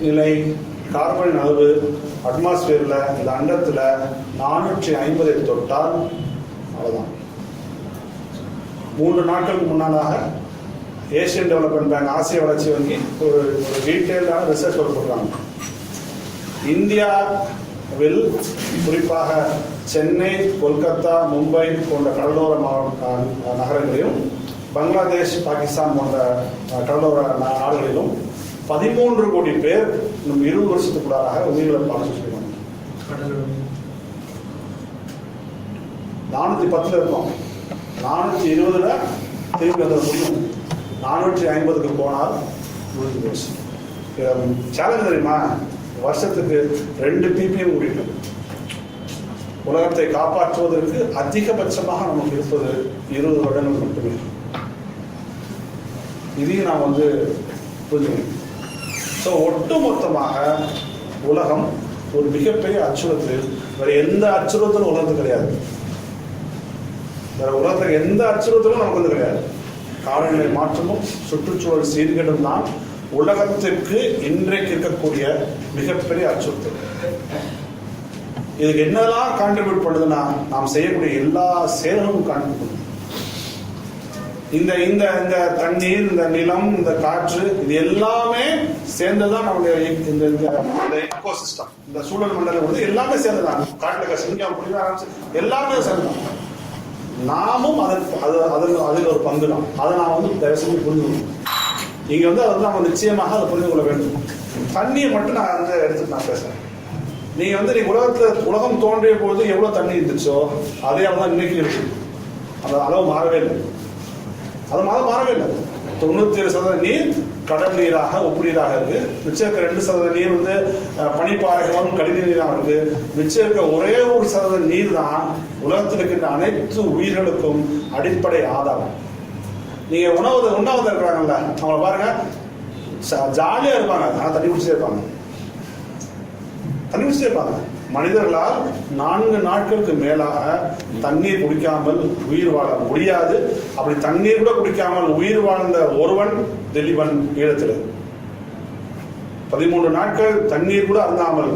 நிலை கார்பன் அளவு அட்மாஸ்பியர்ல இந்த அண்டத்துல 450 தொட்டால் அவ்வளவுதான். 3 நாட்களுக்கு முன்னாலாக ஏசியன் டெவலப்மெண்ட் பேங்க், ஆசிய வளர்ச்சி வங்கி ஒரு டீட்டெயிலான ரிசர்ச் கொடுக்குறாங்க. இந்தியாவில் குறிப்பாக சென்னை, கொல்கத்தா, மும்பை போன்ற கடலோர நகரங்களிலும், பங்களாதேஷ், பாகிஸ்தான் போன்ற கடலோர நாடுகளிலும் 13 கோடி பேர் இன்னும் 20 வருஷத்துக்குள்ளாக உயிரிழப்பாக சொல்லிடுவாங்க. 410 இருக்கும், 420 திரும்பி வந்த முடியும். 450க்கு போனால் முடிஞ்சு போச்சு. சேலஞ்ச் தெரியுமா? வருஷத்துக்கு 2 ppm கூடிட்டு உலகத்தை காப்பாற்றுவதற்கு அதிகபட்சமாக நமக்கு இருப்பது 20 வருடங்கள் மட்டுமே. இதையும் நான் வந்து புரிஞ்சுக்கணும். ஸோ ஒட்டுமொத்தமாக உலகம் ஒரு மிகப்பெரிய அச்சுறுத்தல். வேற எந்த அச்சுறுத்தலும் உலகத்துக்கு கிடையாது. வேற உலகத்துக்கு எந்த அச்சுறுத்தலும் நமக்கு வந்து கிடையாது. காலநிலை மாற்றமும் சுற்றுச்சூழல் சீர்கேடும் தான் உலகத்திற்கு இன்றைக்கு இருக்கக்கூடிய மிகப்பெரிய அச்சுறுத்தல். இதுக்கு என்னெல்லாம் கான்ட்ரிபியூட் பண்ணுதுன்னா, நாம் செய்யக்கூடிய எல்லா செயல்களும் கான்ட்ரிபியூட் பண்ணுது. இந்த இந்த இந்த தண்ணீர், இந்த நிலம், இந்த காற்று, இது எல்லாமே சேர்ந்துதான் நம்முடைய இந்த எக்கோசிஸ்டம், இந்த சூழல் மண்டலம் வந்து எல்லாமே சேர்ந்துதான். காட்டுல சிங்கம் எல்லாமே சேர்ந்துதான். நாமும் அதில் ஒரு பங்கு தான். அதை நான் வந்து தயவு செஞ்சு புரிஞ்சுக்கணும். இங்க வந்து அதை நம்ம நிச்சயமாக அதை புரிந்து கொள்ள வேண்டும். தண்ணியை மட்டும் நான் வந்து எடுத்துட்டு நான் பேசுறேன். நீங்க வந்து நீ உலகம் தோன்றிய போது எவ்வளவு தண்ணி இருந்துச்சோ அதே அளவுதான் இன்னைக்கு இருக்கு. அந்த அளவு மாறவே இல்லை. அது மாறவே இல்லை. 97% நீர் கடல் நீராக உப்பு நீராக இருக்கு. மிச்சம் இருக்க 2% நீர் வந்து பனிப்பாறைகளும் கடின நீராக இருக்கு. மிச்சம் இருக்க ஒரே 1% நீர் தான் உலகத்தில் இருக்கின்ற அனைத்து உயிர்களுக்கும் அடிப்படை ஆதாரம். நீங்க உண்ணாவது இருக்கிறாங்கல்ல, அவங்கள பாருங்க, ஜாலியா இருப்பாங்க, ஆனா தண்ணி குடிச்சே இருப்பாங்க. மனிதர்களால் 4 நாட்களுக்கு மேலாக தண்ணீர் குடிக்காமல் உயிர் வாழ முடியாது. அப்படி தண்ணீர் கூட குடிக்காமல் உயிர் வாழ்ந்த ஒருவன் திலீபன் ஈழத்தில் 13 நாட்கள் தண்ணீர் கூட அருந்தாமல்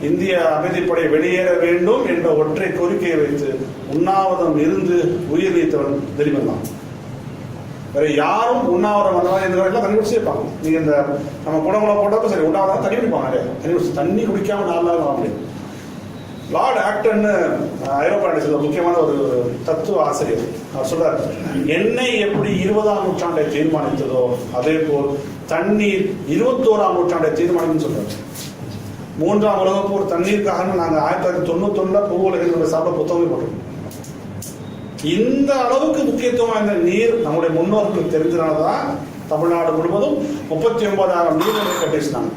இந்திய அமைதிப்படை வெளியேற வேண்டும் என்ற ஒற்றை கோரிக்கையை வைத்து உண்ணாவிரதம் இருந்து உயிர் நீத்தவன் திலீபன் தான். வேற யாரும் உண்ணாவிரதம் வந்தவங்க எல்லாம் தண்ணி குடிச்சு இருப்பாங்க. நீங்க இந்த நம்ம குடங்குளம் போட்டப்ப சரி உண்ணாவிரதம் தண்ணி குடிப்பாங்க. தண்ணி குடிக்காம 4 நாள் வாழ முடியும். லார்ட் ஆக்டன்னு ஐரோப்பா நாட்டில் முக்கியமான ஒரு தத்துவ ஆசிரியர் அவர் சொல்றாரு, எண்ணெய் எப்படி 20ஆம் நூற்றாண்டை தீர்மானித்ததோ அதே போல் தண்ணீர் 21ஆம் நூற்றாண்டை தீர்மானிக்கும் சொல்றாரு. 3ஆம் உலகப் போர் தண்ணீருக்காக நாங்கள் 1991 பூ உலகில் சாப்பிட புத்தகம் போட்டோம். இந்த அளவுக்கு முக்கியத்துவம் வாய்ந்த நீர் நம்முடைய முன்னோர்களுக்கு தெரிஞ்சதுனாலதான் தமிழ்நாடு முழுவதும் 39,000 நீர்நிலை கட்டிச்சினாங்க.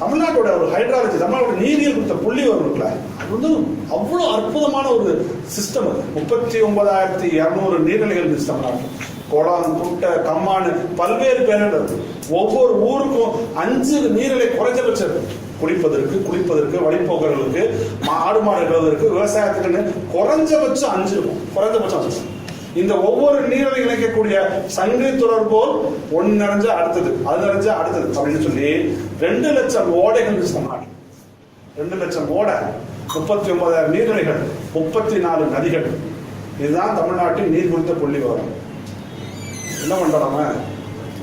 தமிழ்நாட்டோட ஒரு ஹைட்ராலஜி, தமிழ்நாட்டோட நீரியல் கொடுத்த புள்ளி இருக்குல்ல, அது வந்து அவ்வளவு அற்புதமான ஒரு சிஸ்டம். அது 39,200 நீர்நிலைகள் இருந்துச்சு தமிழ்நாட்டில். கோடான், குட்டை, கம்மானு பல்வேறு பேர்கள் இருக்கு. ஒவ்வொரு ஊருக்கும் 5 நீர்நிலை குறைஞ்சபட்சம் குளிப்பதற்கு வழிபோக்கர்களுக்கு, ஆடு மாடு கழுவதற்கு, விவசாயத்துக்குன்னு குறைஞ்சபட்சம் 5 இருக்கும். குறைஞ்சபட்சம் 5. இந்த ஒவ்வொரு நீரை இணைக்கக்கூடிய சங்கிலி தொடர் போல் ஒன்னு நிறைஞ்சா அடுத்தது, அது நிறைஞ்சா அடுத்தது அப்படின்னு சொல்லி 2 லட்சம் ஓடைகள் தமிழ்நாடு. 2 லட்சம் ஓடை, 39,000 நீர்நிலைகள், 34 நதிகள். இதுதான் தமிழ்நாட்டின் நீர் குறித்த புள்ளி விவரம். என்ன பண்றோம்,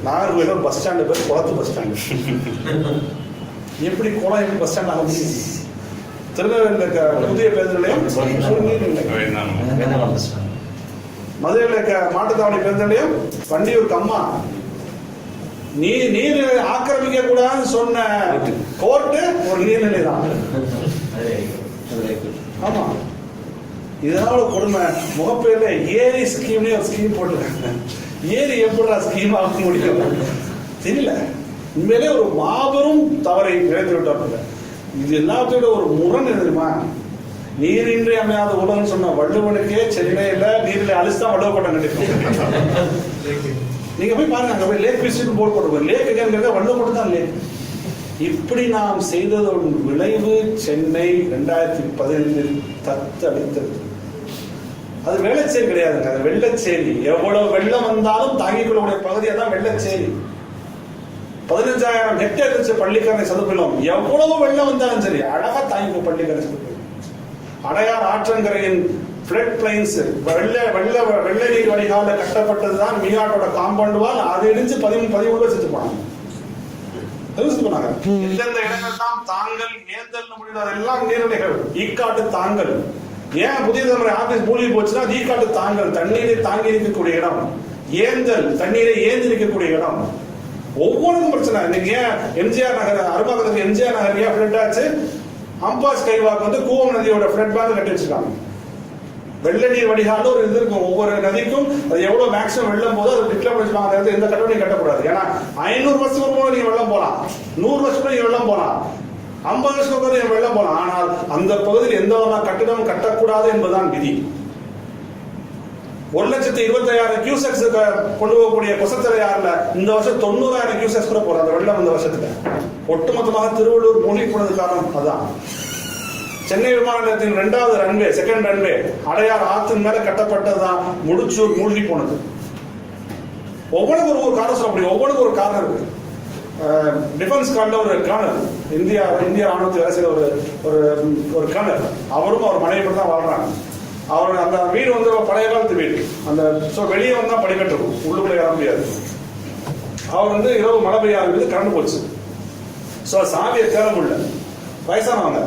நாகர்கோவில் பஸ் ஸ்டாண்டு பேர் குளத்து பஸ் ஸ்டாண்டு. எப்படி குளம் எப்படி பஸ் ஸ்டாண்ட் ஆக முடியும்? திருநெல்வேலியில் இருக்க புதிய பேருந்து நிலையம் மதுரையில் இருக்க மாட்டுத்தாவணி பேருந்து நிலையம், வண்டியூர் கம்மா. நீர் ஆக்கிரமிக்க கூடாதுன்னு சொன்ன கோர்ட்டு ஒரு நீர்நிலை தான். ஆமா, இதனால கொடுமை. முகப்பேர்ல ஏரி ஸ்கீம்லயே ஒரு ஸ்கீம் போட்டுருக்காங்க. ஏரி எப்படா ஸ்கீம் ஆக முடியும் தெரியல. உண்மையிலே ஒரு மாபெரும் தவறை இழைத்து விட்டாங்க. இது எல்லாத்தோட ஒரு முரண் தெரியுமா? நீரின்றி அமையாத உலகம் சொன்ன வள்ளுவனுக்கே சென்னையில நீரில் அழிச்சுதான் வள்ளுவப்பட்டம் கட்டிருக்கோம். நீங்க போய் பாருங்க, அங்க போய் லேக் பிஸ்ட் போர்டு போட்டுருக்கோம். லேக் வள்ளுவப்பட்டம் தான் லேக். இப்படி நாம் செய்ததோட விளைவு சென்னை 2015 தத்தளித்தது. அது வெள்ளச்சேரி கிடையாதுங்க, அது வெள்ளச்சேரி. எவ்வளவு வெள்ளம் வந்தாலும் தாங்கிக் கொள்ளக்கூடிய பகுதியை தான் வெள்ளச்சேரி. 15,000 ஹெக்டேர் இருந்துச்சு பள்ளிக்கரணை சதுப்பிலும். எவ்வளவு வெள்ளம் வந்தாலும் சரி அழகா தாங்கிக்கும் பள்ளிக்கரணை சதுப்பிலும். அடையார் ஆற்றங்கரையின் பிளட் பிளைன்ஸ் வெள்ள நீர் வடிகால கட்டப்பட்டதுதான் மீனாட்டோட காம்பவுண்ட் வால். அது இடிஞ்சு 13 பேர் செத்து போனாங்க. எந்தெந்த இடங்கள் தான் தாங்கள் ஏந்தல் முடியும் அதெல்லாம் நீர்நிலைகள். ஈக்காட்டு தாங்கல். ஏன் புதிய தலைமுறை ஆபீஸ் மூழ்கி போச்சுன்னா ஈக்காட்டு தாங்கல், தண்ணீரை தாங்கி இருக்கக்கூடிய இடம். ஏந்தல், தண்ணீரை ஏந்தி இருக்கக்கூடிய இடம். ஒவ்வொன்றுக்கும் பிரச்சனை. இன்னைக்கு ஏன் எம்ஜிஆர் நகர் அருமாக்கத்துக்கு எம்ஜிஆர் நகர் ஏன் ஃபிளட் ஆச்சு? அம்பாஸ் கைவாக்கு வந்து கூவம் நதியோட ஃபிளட் பேங்க் கட்டி வச்சிருக்காங்க. வெள்ள நீர் வடிகால ஒரு இது இருக்கும். ஒவ்வொரு நதிக்கும் அது எவ்வளவு மேக்ஸிமம் வெள்ளம் போது அது டிக்ளேர் பண்ணிருக்காங்க. எந்த கட்டணம் கட்டக்கூடாது. ஏன்னா 500 வருஷத்துக்கு கூட நீங்க வெள்ளம் போலாம், 100 வருஷத்துக்கு நீங்க வெள்ளம் போலாம், 50 வருஷத்துக்கு நீங்க வெள்ளம் போலாம். ஆனால் அந்த பகுதியில் எந்த விதமான கட்டிடம் கட்டக்கூடாது என்பதுதான் விதி. 1,25,000 கியூசெக்ஸ் கொண்டு போகக்கூடிய கொசத்தலையாறுல இந்த வருஷம் 90,000 கியூசெக்ஸ் கூட போறாங்க வெள்ளம். இந்த வருஷத்துல ஒட்டுமொத்தமாக திருவள்ளூர் மூழ்கி போனது காரணம் அதான். சென்னை விமான நிலையத்தின் 2வது ரன்வே, செகண்ட் ரன்வே அடையார் ஆற்றின் மேல கட்டப்பட்டதுதான் முடிச்சூர் மூழ்கி போனது. ஒவ்வொன்றுக்கு ஒரு காரணம் சொல்ல முடியும். ஒவ்வொன்றுக்கு ஒரு காரணம் இருக்கு. டிஃபென்ஸ் கார்டில் ஒரு கர்னல், இந்திய ராணுவத்தில் வேலை செய்த ஒரு கர்னல், அவரும் அவர் மனைவி தான் வாழ்றாங்க. அவர் அந்த வீடு வந்து பழைய காலத்து வீடு. அந்த வெளியே வந்தா படிக்கட்டு இருக்கும், உள்ளுக்குள்ள ஏற முடியாது. அவர் வந்து இரவு மழை பெய்ய ஆரம்பிச்சு கரண்ட் போச்சு. ஸோ சாவியை தேட முடியல. வயசானவங்க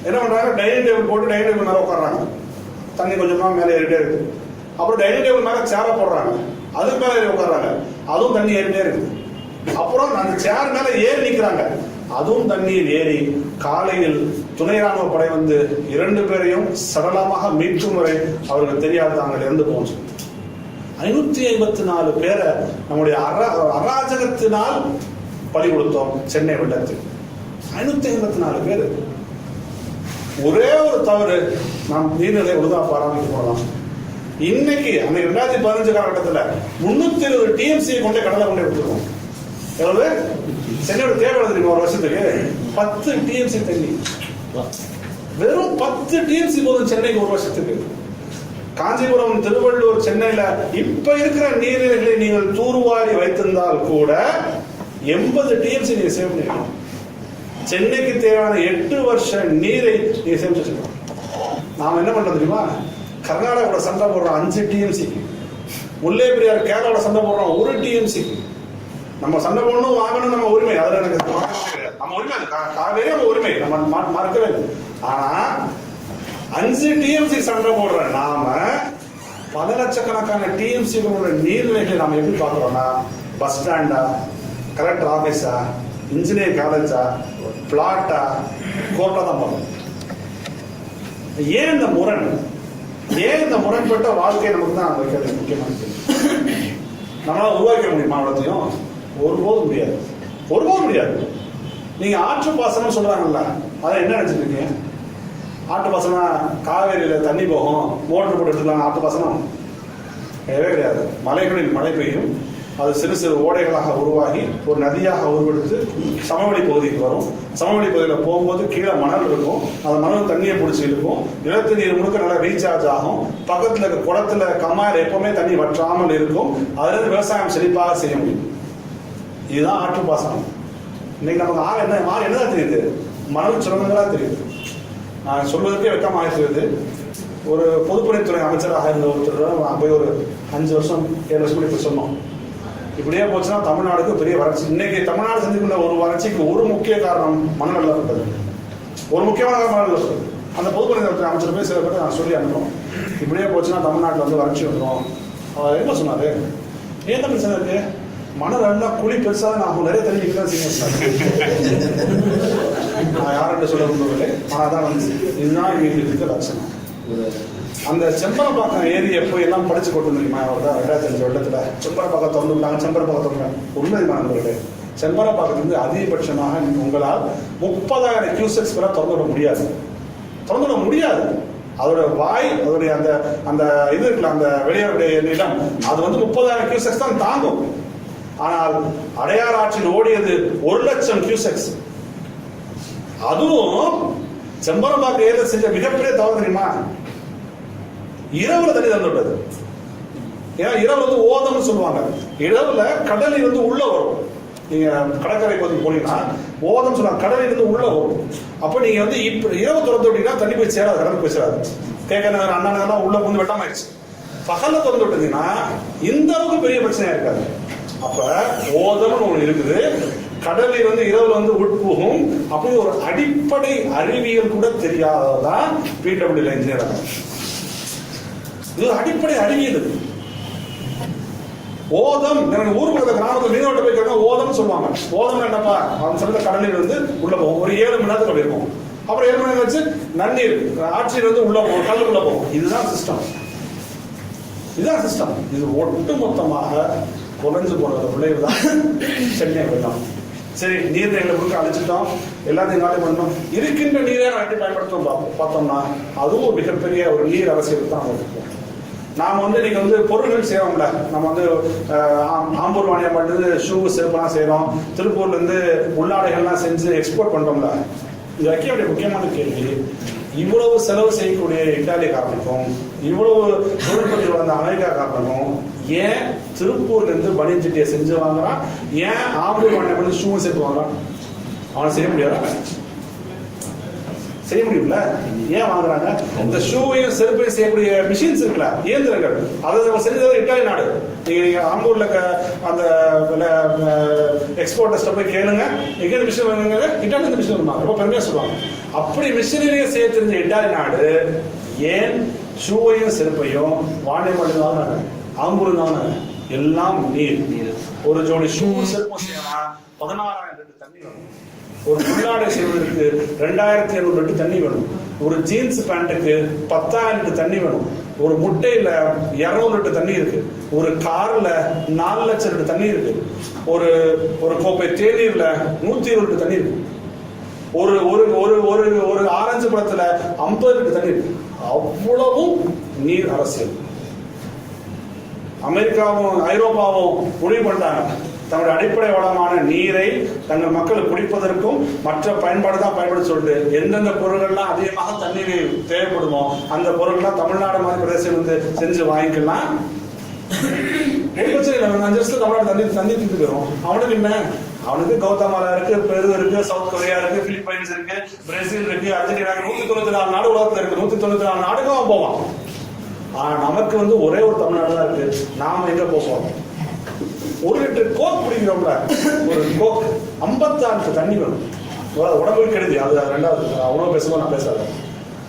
என்ன பண்றாங்க, டைனிங் டேபிள் போட்டு டைனிங் டேபிள் மேலே உட்காடுறாங்க. தண்ணி கொஞ்சமா மேலே ஏறிட்டே இருக்கு. அப்புறம் டைனிங் டேபிள் மேலே சேரை போடுறாங்க, அதுக்கு மேலே ஏறி உட்காடுறாங்க, அதுவும் தண்ணி ஏறிட்டே இருக்குது. அப்புறம் அந்த சேர் மேல ஏறி நிக்கிறாங்க, அதுவும் தண்ணீர் ஏறி காலையில் துணை ராணுவ படை வந்து 2 பேரையும் சடலமாக மீட்கும் வரை அவர்கள் தெரியாது தாங்கள் இறந்து போச்சு. 554 பேரை நம்முடைய அராஜகத்தினால் பலி கொடுத்தோம் சென்னை வெள்ளத்தில். 554 பேர். ஒரே ஒரு தவறு, நாம் நீர்நிலை ஒழுங்கா பராமரிக்க போடலாம். இன்னைக்கு அந்த 2015 காலகட்டத்தில் 320 டிஎம்சியை கொண்டே கடலை கொண்டே கொடுத்துருக்கோம். எவ்வளவு சென்னையோட தேவை தெரியுமா? ஒரு வருஷத்துக்கு 10 டிஎம்சி தண்ணி. வெறும் 10 டிஎம்சி போதும் சென்னைக்கு ஒரு வருஷத்துக்கு. காஞ்சிபுரம், திருவள்ளூர், சென்னையில இப்ப இருக்கிற நீர்நிலைகளை நீங்கள் தூர்வாரி வைத்திருந்தால் கூட 80 டிஎம்சி நீங்க சேவ் பண்ணிக்கலாம். சென்னைக்கு தேவையான 8 வருஷ நீரை நீங்க சேமிச்சு வச்சுக்கலாம். நாம என்ன பண்றோம் தெரியுமா? கர்நாடகாவோட சண்டை போடுறோம் 5 டிஎம்சிக்கு, முல்லை பெரியார் கேரளாவோட சண்டை போடுறோம் 1 டிஎம்சிக்கு. நம்ம சண்டை போடணும், வாங்கணும், நம்ம உரிமை. அதுல எனக்கு நம்ம உரிமை, காவேரி நம்ம உரிமை, நம்ம மறக்கவே இல்லை. ஆனா 5 டிஎம்சி சண்டை போடுற நாம பல லட்சக்கணக்கான டிஎம்சிகளோட நீர்நிலைகளை நாம எப்படி பார்க்கிறோம்னா, பஸ் ஸ்டாண்டா, கலெக்டர் ஆபீஸா, இன்ஜினியர் காலேஜா, பிளாட்டா, கோர்ட்டா தான் பார்க்கணும். ஏன் இந்த முரண்? ஏன் இந்த முரண்பட்ட வாழ்க்கை நமக்கு தான் வைக்கிறது முக்கியமான கேள்வி. நம்மளால உருவாக்க முடியுமா? அவ்வளோத்தையும் ஒருபோதும் முடியாது, ஒருபோதும் முடியாது. நீங்க ஆற்று பாசனம் சொல்றாங்கல்ல, அதை என்ன நினைச்சிருக்கீங்க? ஆட்டு பாசனம் காவேரியில தண்ணி போகும், மோட்டர் போட்டு எடுத்துக்கலாம். ஆட்டு பாசனம் கிடையவே கிடையாது. மலைகளில் மழை பெய்யும், அது சிறு சிறு ஓடைகளாக உருவாகி ஒரு நதியாக உருவெடுத்து சமவெளி பகுதிக்கு வரும். சமவெளி பகுதியில் போகும்போது கீழே மணல் இருக்கும், அந்த மணல் தண்ணியை பிடிச்சி இருக்கும். நிலத்து நீர் முழுக்க நல்லா ரீசார்ஜ் ஆகும். பக்கத்தில் இருக்க குளத்துல கமார் எப்பவுமே தண்ணி வற்றாமல் இருக்கும். அதுல இருந்து விவசாயம் செழிப்பாக செய்ய முடியும். இதுதான் ஆற்று பாசனம். இன்னைக்கு நமக்கு என்னதான் தெரியுது? மணல் சுரங்கங்களா தெரியுது. நான் சொல்வதற்கே வெக்கமாக இருக்கிறது. ஒரு பொதுப்பணித்துறை அமைச்சராக இருந்த ஒருத்தர் போய் ஒரு 5 வருஷம் 7 வருஷம் இப்படி சொன்னோம். இப்படியே போச்சுன்னா தமிழ்நாடுக்கு பெரிய வறட்சி. இன்னைக்கு தமிழ்நாடு சந்திக்கின்ற ஒரு வறட்சிக்கு ஒரு முக்கிய காரணம் மணல் வெள்ளப்பட்டது. ஒரு முக்கியமான காரணம் மணல் வெள்ளப்பட்டது. அந்த பொதுப்பணித்துறை அமைச்சர் போய் சில பேர் நான் சொல்லி அனுப்புறோம், இப்படியே போச்சுன்னா தமிழ்நாட்டில் வந்து வறட்சி வந்துடும். அவர் என்ன சொன்னாரு? ஏன் பிரச்சனை இருக்கு? மணல் எல்லாம் குழி பெருசாக நான் நிறைய தெரிஞ்சுக்கிட்டு செய்ய நான் யார்கிட்ட சொல்ல முடியவில்லை. ஆனால் தான் வந்து இதுதான் எங்களுக்கு இருக்க லட்சணம். அந்த செம்பரப்பாக்கம் ஏரியை போய் எல்லாம் படிச்சு கொண்டு தெரியுமா? அவர் தான் 2005 வருடத்துல செம்பரப்பாக்கம் திறந்து விட்டாங்க. செம்பரப்பாக்கம் திறந்தாங்க. உண்மையான நண்பர்களே, செம்பரப்பாக்கத்திலிருந்து அதிகபட்சமாக உங்களால் 30,000 கியூசெக்ஸ் வரை திறந்து விட முடியாது. திறந்து விட முடியாது. அதோட வாய், அதோடைய அந்த அந்த இது இருக்குல்ல, அந்த வெளியேறக்கூடிய நிலம், அது வந்து 30,000 கியூசெக்ஸ் தான் தாங்கும். ஆனால் அடையார் ஆற்றில் ஓடியது 1,00,000 கியூசெக்ஸ். அதுவும் செம்பரம்பாக்கம் ஏரியா செஞ்ச மிகப்பெரிய தவறு தெரியுமா? இரவுல தண்ணி தந்து விட்டது. ஏன்னா இரவு வந்து ஓதம்னு சொல்லுவாங்க. இரவுல கடலில் வந்து உள்ள வரும். நீங்க கடற்கரை பகுதிக்கு போனீங்கன்னா ஓதம் சொல்லுவாங்க, கடலில் இருந்து உள்ள வரும். அப்ப நீங்க வந்து இப்ப இரவு திறந்து விட்டீங்கன்னா தண்ணி போய் சேராது, கடலுக்கு போய் சேராது. கேட்க நகர், அண்ணா நகர்லாம் உள்ள வந்து வெட்டாம ஆயிடுச்சு. பகல்ல திறந்து விட்டீங்கன்னா இந்த அளவுக்கு பெரிய பிரச்சனையா இருக்காது. அப்ப ஓதம்னு ஒண்ணு இருக்குது, கடலில் வந்து இரவுல வந்து உட்புகும். அப்படி ஒரு அடிப்படை அறிவியல் கூட தெரியாததான் பிடபிள்யூ இன்ஜினியர். இது அடிப்படை அறிவியல். ஓதம், ஊருக்கு கிராமத்தில் மீனோட்ட போய் ஓதம் சொல்லுவாங்க. ஓதம் என்னப்பா? அவன் சொல்ல கடலில் வந்து உள்ள போகும். ஒரு 7 மணி நேரத்துக்கு போயிருக்கும். அப்புறம் 7 மணி நேரம் வச்சு நன்னீர் ஆற்றில் வந்து உள்ள போகும், கடலுக்குள்ள போகும். இதுதான் சிஸ்டம். இதுதான் சிஸ்டம். இது ஒட்டு மொத்தமாக குறைஞ்சு போனது விளைவு தான் சென்னை வெள்ளம். சரி, நீர்நிலைகளை கொடுக்க அழைச்சிட்டோம், எல்லாத்தையும் காலி பண்ணணும். இருக்கின்ற நீரை நாட்டி பயன்படுத்தணும் பார்த்தோம்னா அதுவும் ஒரு மிகப்பெரிய ஒரு நீர் அரசியல் தான் இருக்கும். நாம் வந்து இன்னைக்கு வந்து பொருள்கள் செய்யறோம்ல, நம்ம வந்து ஆம்பூர் வாணியம்பாட்டு ஷூ செருப்பெல்லாம் செய்யறோம், திருப்பூர்ல இருந்து உள்ளாடைகள்லாம் செஞ்சு எக்ஸ்போர்ட் பண்றோம்ல. இது வைக்க வேண்டிய முக்கியமான கேள்வி, இவ்வளவு செலவு செய்யக்கூடிய இத்தாலிய காரணக்கும் இவ்வளவு தொழில்நுட்பத்தில் வந்த அமெரிக்கா காரணக்கும் ஏன் திருப்பூர்ல இருந்து பனியன் சட்டியை செஞ்சு வாங்குறான்? ஏன் ஆம்பூர் வாணியம்பாட்டு ஷூ செருப்பு வாங்குறான்? அவனை செய்ய முடியாதா? செய்ய முடியும்ல? ஏன் வாங்குறாங்க? இந்த ஷூவையும் செருப்பையும் செய்யக்கூடிய மிஷின்ஸ் இருக்குல்ல, இயந்திரங்கள், அதை செஞ்சது இட்டாலி நாடு. நீங்க ஆம்பூர்ல அந்த எக்ஸ்போர்ட்டர்ஸ்ட போய் கேளுங்க, எங்க மிஷின் வாங்குங்க, இட்டாலி இந்த மிஷின் வாங்க, ரொம்ப பெருமையா சொல்லுவாங்க. அப்படி மிஷினரியை செய்ய தெரிஞ்ச இட்டாலி நாடு ஏன் ஷூவையும் செருப்பையும் வாணியம்பாடி வாங்கினாங்க, ஆம்பூர் வாங்கினாங்க? எல்லாம் நீர். ஒரு ஜோடி ஷூ செருப்பு செய்யணும்னா 16,000 லிட்டர் தண்ணி வேணும். ஒரு உள்ளாடை செய்வதற்கு 2,700 லிட்டர் தண்ணி வேணும். ஒரு ஜீன்ஸ் பேண்ட்டுக்கு 10,000 லிட்டர் தண்ணி வேணும். ஒரு முட்டையில 200 லிட்டர் தண்ணி இருக்கு. ஒரு கார்ல 4 லட்சம் லிட்டர் தண்ணி இருக்கு. ஒரு ஒரு கோப்பை தேநீர்ல 120 லிட்டர் தண்ணி இருக்கு. ஒரு ஒரு ஒரு ஒரு ஒரு ஆரஞ்சு பழத்துல 50 லிட்டர் தண்ணி இருக்கு. அவ்வளவும் நீர் அரசியல். அமெரிக்காவும் ஐரோப்பாவும் முடிவு பண்ணிட்டாங்க, தங்களுடைய அடிப்படை வளமான நீரை தங்கள் மக்கள் குடிப்பதற்கும் மற்ற பயன்பாடு தான் பயன்படுத்த சொல்லிட்டு எந்தெந்த பொருள்கள்லாம் அதிகமாக தண்ணீர் தேவைப்படுமோ அந்த பொருள்லாம் தமிழ்நாடு மாதிரி பிரதேசம் வந்து செஞ்சு வாங்கிக்கலாம். ஒரு பிரச்சனை இல்லை, 5 வருஷத்துல தமிழ்நாடு தண்ணி தீர்த்து போயிடும். அவனுக்கு என்ன, அவனுக்கு கௌதமாலா இருக்கு, பெரு இருக்கு, சவுத் கொரியா இருக்கு, பிலிப்பைன்ஸ் இருக்கு, பிரேசில் இருக்கு, அர்ஜென்டினா, 194 நாடு உலகத்துல இருக்கு. 194 நாடுக்கும் அவன் போவான். ஆனா நமக்கு வந்து ஒரே ஒரு தமிழ்நாடு தான் இருக்கு. நாம எங்க போவோம்? 1 லிட்டர் கோக் குடிக்கிறோம்ல, ஒரு கோக் 56 லிட்டர் தண்ணி வேணும். உடம்புக்கு கெடுதி. அது 2வது உணவு பேசும்போது நான் பேசாத,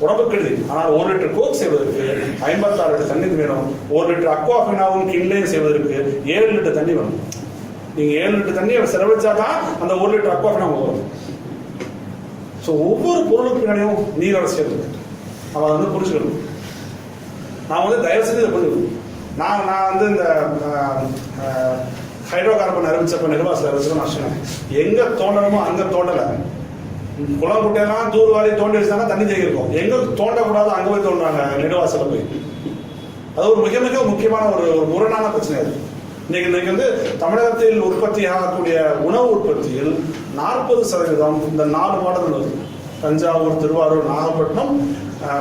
உடம்புக்கு கெடுதி. ஆனால் 1 லிட்டர் கோக் செய்வதற்கு 56 லிட்டர் தண்ணி வேணும். 1 லிட்டர் அக்வாஃபினாவும் கிண்லேயும் செய்வதற்கு 7 லிட்டர் தண்ணி வேணும். நீங்க 7 லிட்டர் தண்ணியை செலவழிச்சாதான் அந்த 1 லிட்டர் அக்வாஃபினா வரும். ஸோ ஒவ்வொரு பொருளுக்கு பின்னாடியும் நீர் அரசியல் இருக்கு. அவன் வந்து புரிஞ்சுக்கணும். நான் வந்து தயவு செஞ்சு இதை புரிஞ்சுக்கணும். நான் வந்து இந்த ஹைட்ரோ கார்பன் அறிவிச்சப்ப நிர்வாகத்தில் அறிவிச்சு நான் சொன்னேன், எங்க தோண்டணுமோ அங்க தோண்டலை. குளம் குட்டையெல்லாம் தூர்வாரி தோண்டி வச்சுட்டாங்க, தண்ணி தேங்கிருக்கும். எங்க தோண்டக்கூடாது அங்க போய் தோன்றாங்க நெடுவாசல போய். அது ஒரு மிக மிக முக்கியமான ஒரு முரணான பிரச்சனை. அது இன்னைக்கு வந்து தமிழகத்தில் உற்பத்தி ஆகக்கூடிய உணவு உற்பத்தியில் 40% இந்த 4 மாவட்டத்தில் வருது. தஞ்சாவூர், திருவாரூர், நாகப்பட்டினம்,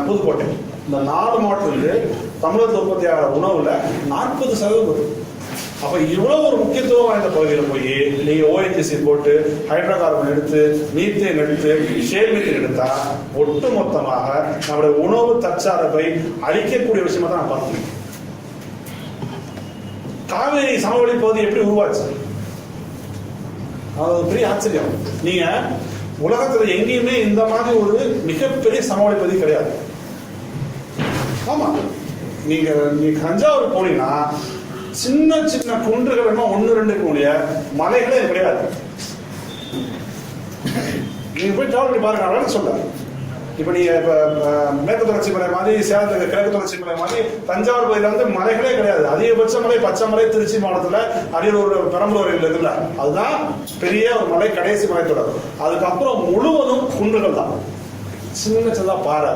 புதுக்கோட்டை. இந்த 4 மாவட்டத்திலிருந்து தமிழகத்தில் உற்பத்தி ஆகிற உணவுல 40% வருது. அப்ப இவ்வளவு ஒரு முக்கியத்துவம் வாய்ந்த பகுதியில் போய் நீங்க ஓஎன்ஜிசி போட்டு ஹைட்ரோ கார்பன் எடுத்து மீத்தேன் எடுத்து ஷேல் மீத்தேன் எடுத்தா ஒட்டு மொத்தமாக நம்முடைய உணவு தற்சார்பை அழிக்கக்கூடிய விஷயமா தான் நான் பார்த்தேன். காவேரி சமவெளி பகுதி எப்படி உருவாச்சு? அது பெரிய ஆச்சரியம். நீங்க உலகத்துல எங்கேயுமே இந்த மாதிரி ஒரு மிகப்பெரிய சமவெளி பகுதி கிடையாது. ஆமா, நீங்க தஞ்சாவூர் போனீங்கன்னா சின்ன சின்ன குன்றுகள் 1-2 கூடிய மலைகளே கிடையாது. நீங்க போய் டிராவல் பண்ணி பாருங்க. சொல்ல இப்ப நீங்க மேற்கு தொடர்ச்சி மலை மாதிரி, சேலத்துக்கு கிழக்கு தொடர்ச்சி மலை மாதிரி தஞ்சாவூர் பகுதியில வந்து மலைகளே கிடையாது. அதிகபட்ச மலை பச்சை மலை திருச்சி மாவட்டத்துல அரியலூர், பெரம்பலூர் இருக்குல்ல, அதுதான் பெரிய ஒரு மலை, கடைசி மலைத்தொடர். அதுக்கப்புறம் முழுவதும் குன்றுகள் தான், சின்ன சின்னதா பாறை,